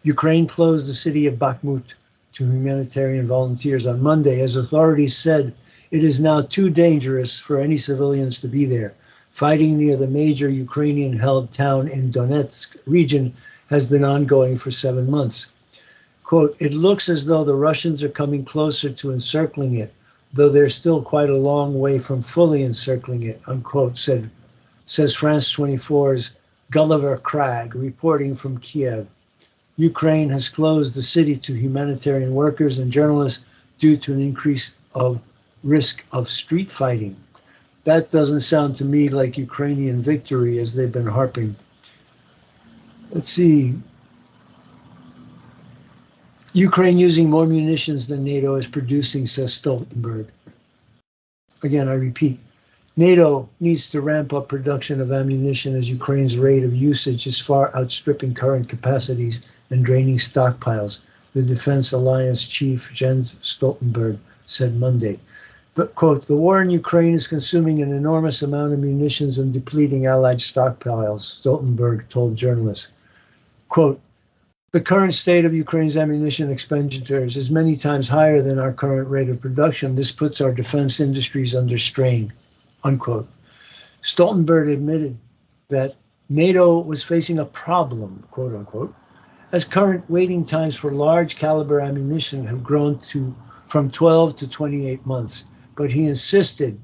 Ukraine closed the city of Bakhmut to humanitarian volunteers on Monday as authorities said it is now too dangerous for any civilians to be there. Fighting near the major Ukrainian-held town in Donetsk region has been ongoing for 7 months. Quote, it looks as though the Russians are coming closer to encircling it, though they're still quite a long way from fully encircling it, unquote, says France 24's Gulliver Cragg, reporting from Kiev. Ukraine has closed the city to humanitarian workers and journalists due to an increase of risk of street fighting. That doesn't sound to me like Ukrainian victory as they've been harping. Let's see. Ukraine using more munitions than NATO is producing, says Stoltenberg. Again, I repeat, NATO needs to ramp up production of ammunition as Ukraine's rate of usage is far outstripping current capacities and draining stockpiles, the Defense Alliance chief Jens Stoltenberg said Monday. Quote, the war in Ukraine is consuming an enormous amount of munitions and depleting Allied stockpiles, Stoltenberg told journalists. Quote, the current state of Ukraine's ammunition expenditures is many times higher than our current rate of production. This puts our defense industries under strain, unquote. Stoltenberg admitted that NATO was facing a problem, quote unquote, as current waiting times for large caliber ammunition have grown from 12 to 28 months. But he insisted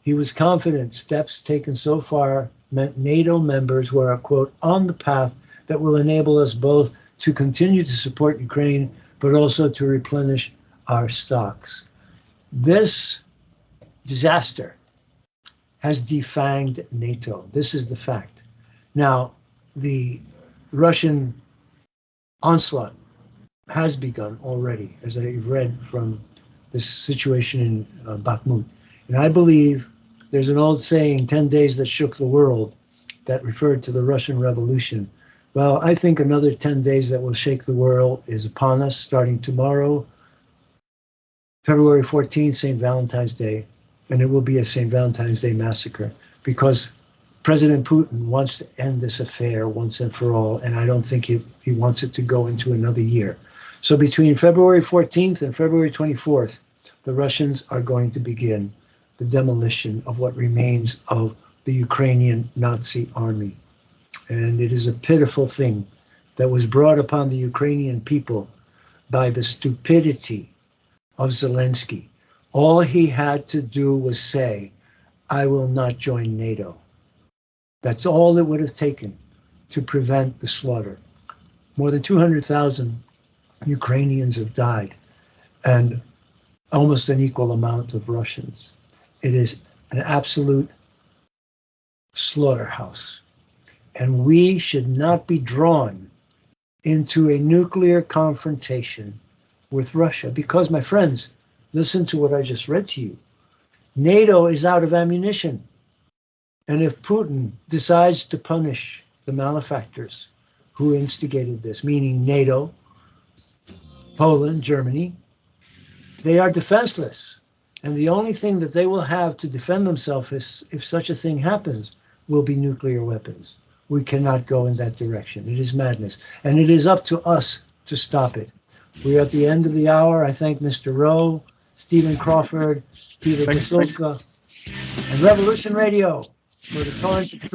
he was confident steps taken so far meant NATO members were, quote, on the path that will enable us both to continue to support Ukraine, but also to replenish our stocks. This disaster has defanged NATO. This is the fact. Now, the Russian onslaught has begun already, as I've read from this situation in Bakhmut. And I believe there's an old saying, 10 days that shook the world, that referred to the Russian Revolution. Well, I think another 10 days that will shake the world is upon us, starting tomorrow, February 14th, St. Valentine's Day, and it will be a St. Valentine's Day massacre because President Putin wants to end this affair once and for all, and I don't think he wants it to go into another year. So between February 14th and February 24th, the Russians are going to begin the demolition of what remains of the Ukrainian Nazi army. And it is a pitiful thing that was brought upon the Ukrainian people by the stupidity of Zelensky. All he had to do was say, I will not join NATO. That's all it would have taken to prevent the slaughter. More than 200,000 Ukrainians have died, and almost an equal amount of Russians. It is an absolute slaughterhouse. And we should not be drawn into a nuclear confrontation with Russia because, my friends, listen to what I just read to you. NATO is out of ammunition. And if Putin decides to punish the malefactors who instigated this, meaning NATO, Poland, Germany, they are defenseless. And the only thing that they will have to defend themselves if such a thing happens will be nuclear weapons. We cannot go in that direction. It is madness. And it is up to us to stop it. We're at the end of the hour. I thank Mr. Rowe, Stephen Crawford, Peter Kasulka, and Revolution Radio for the torrent of truth.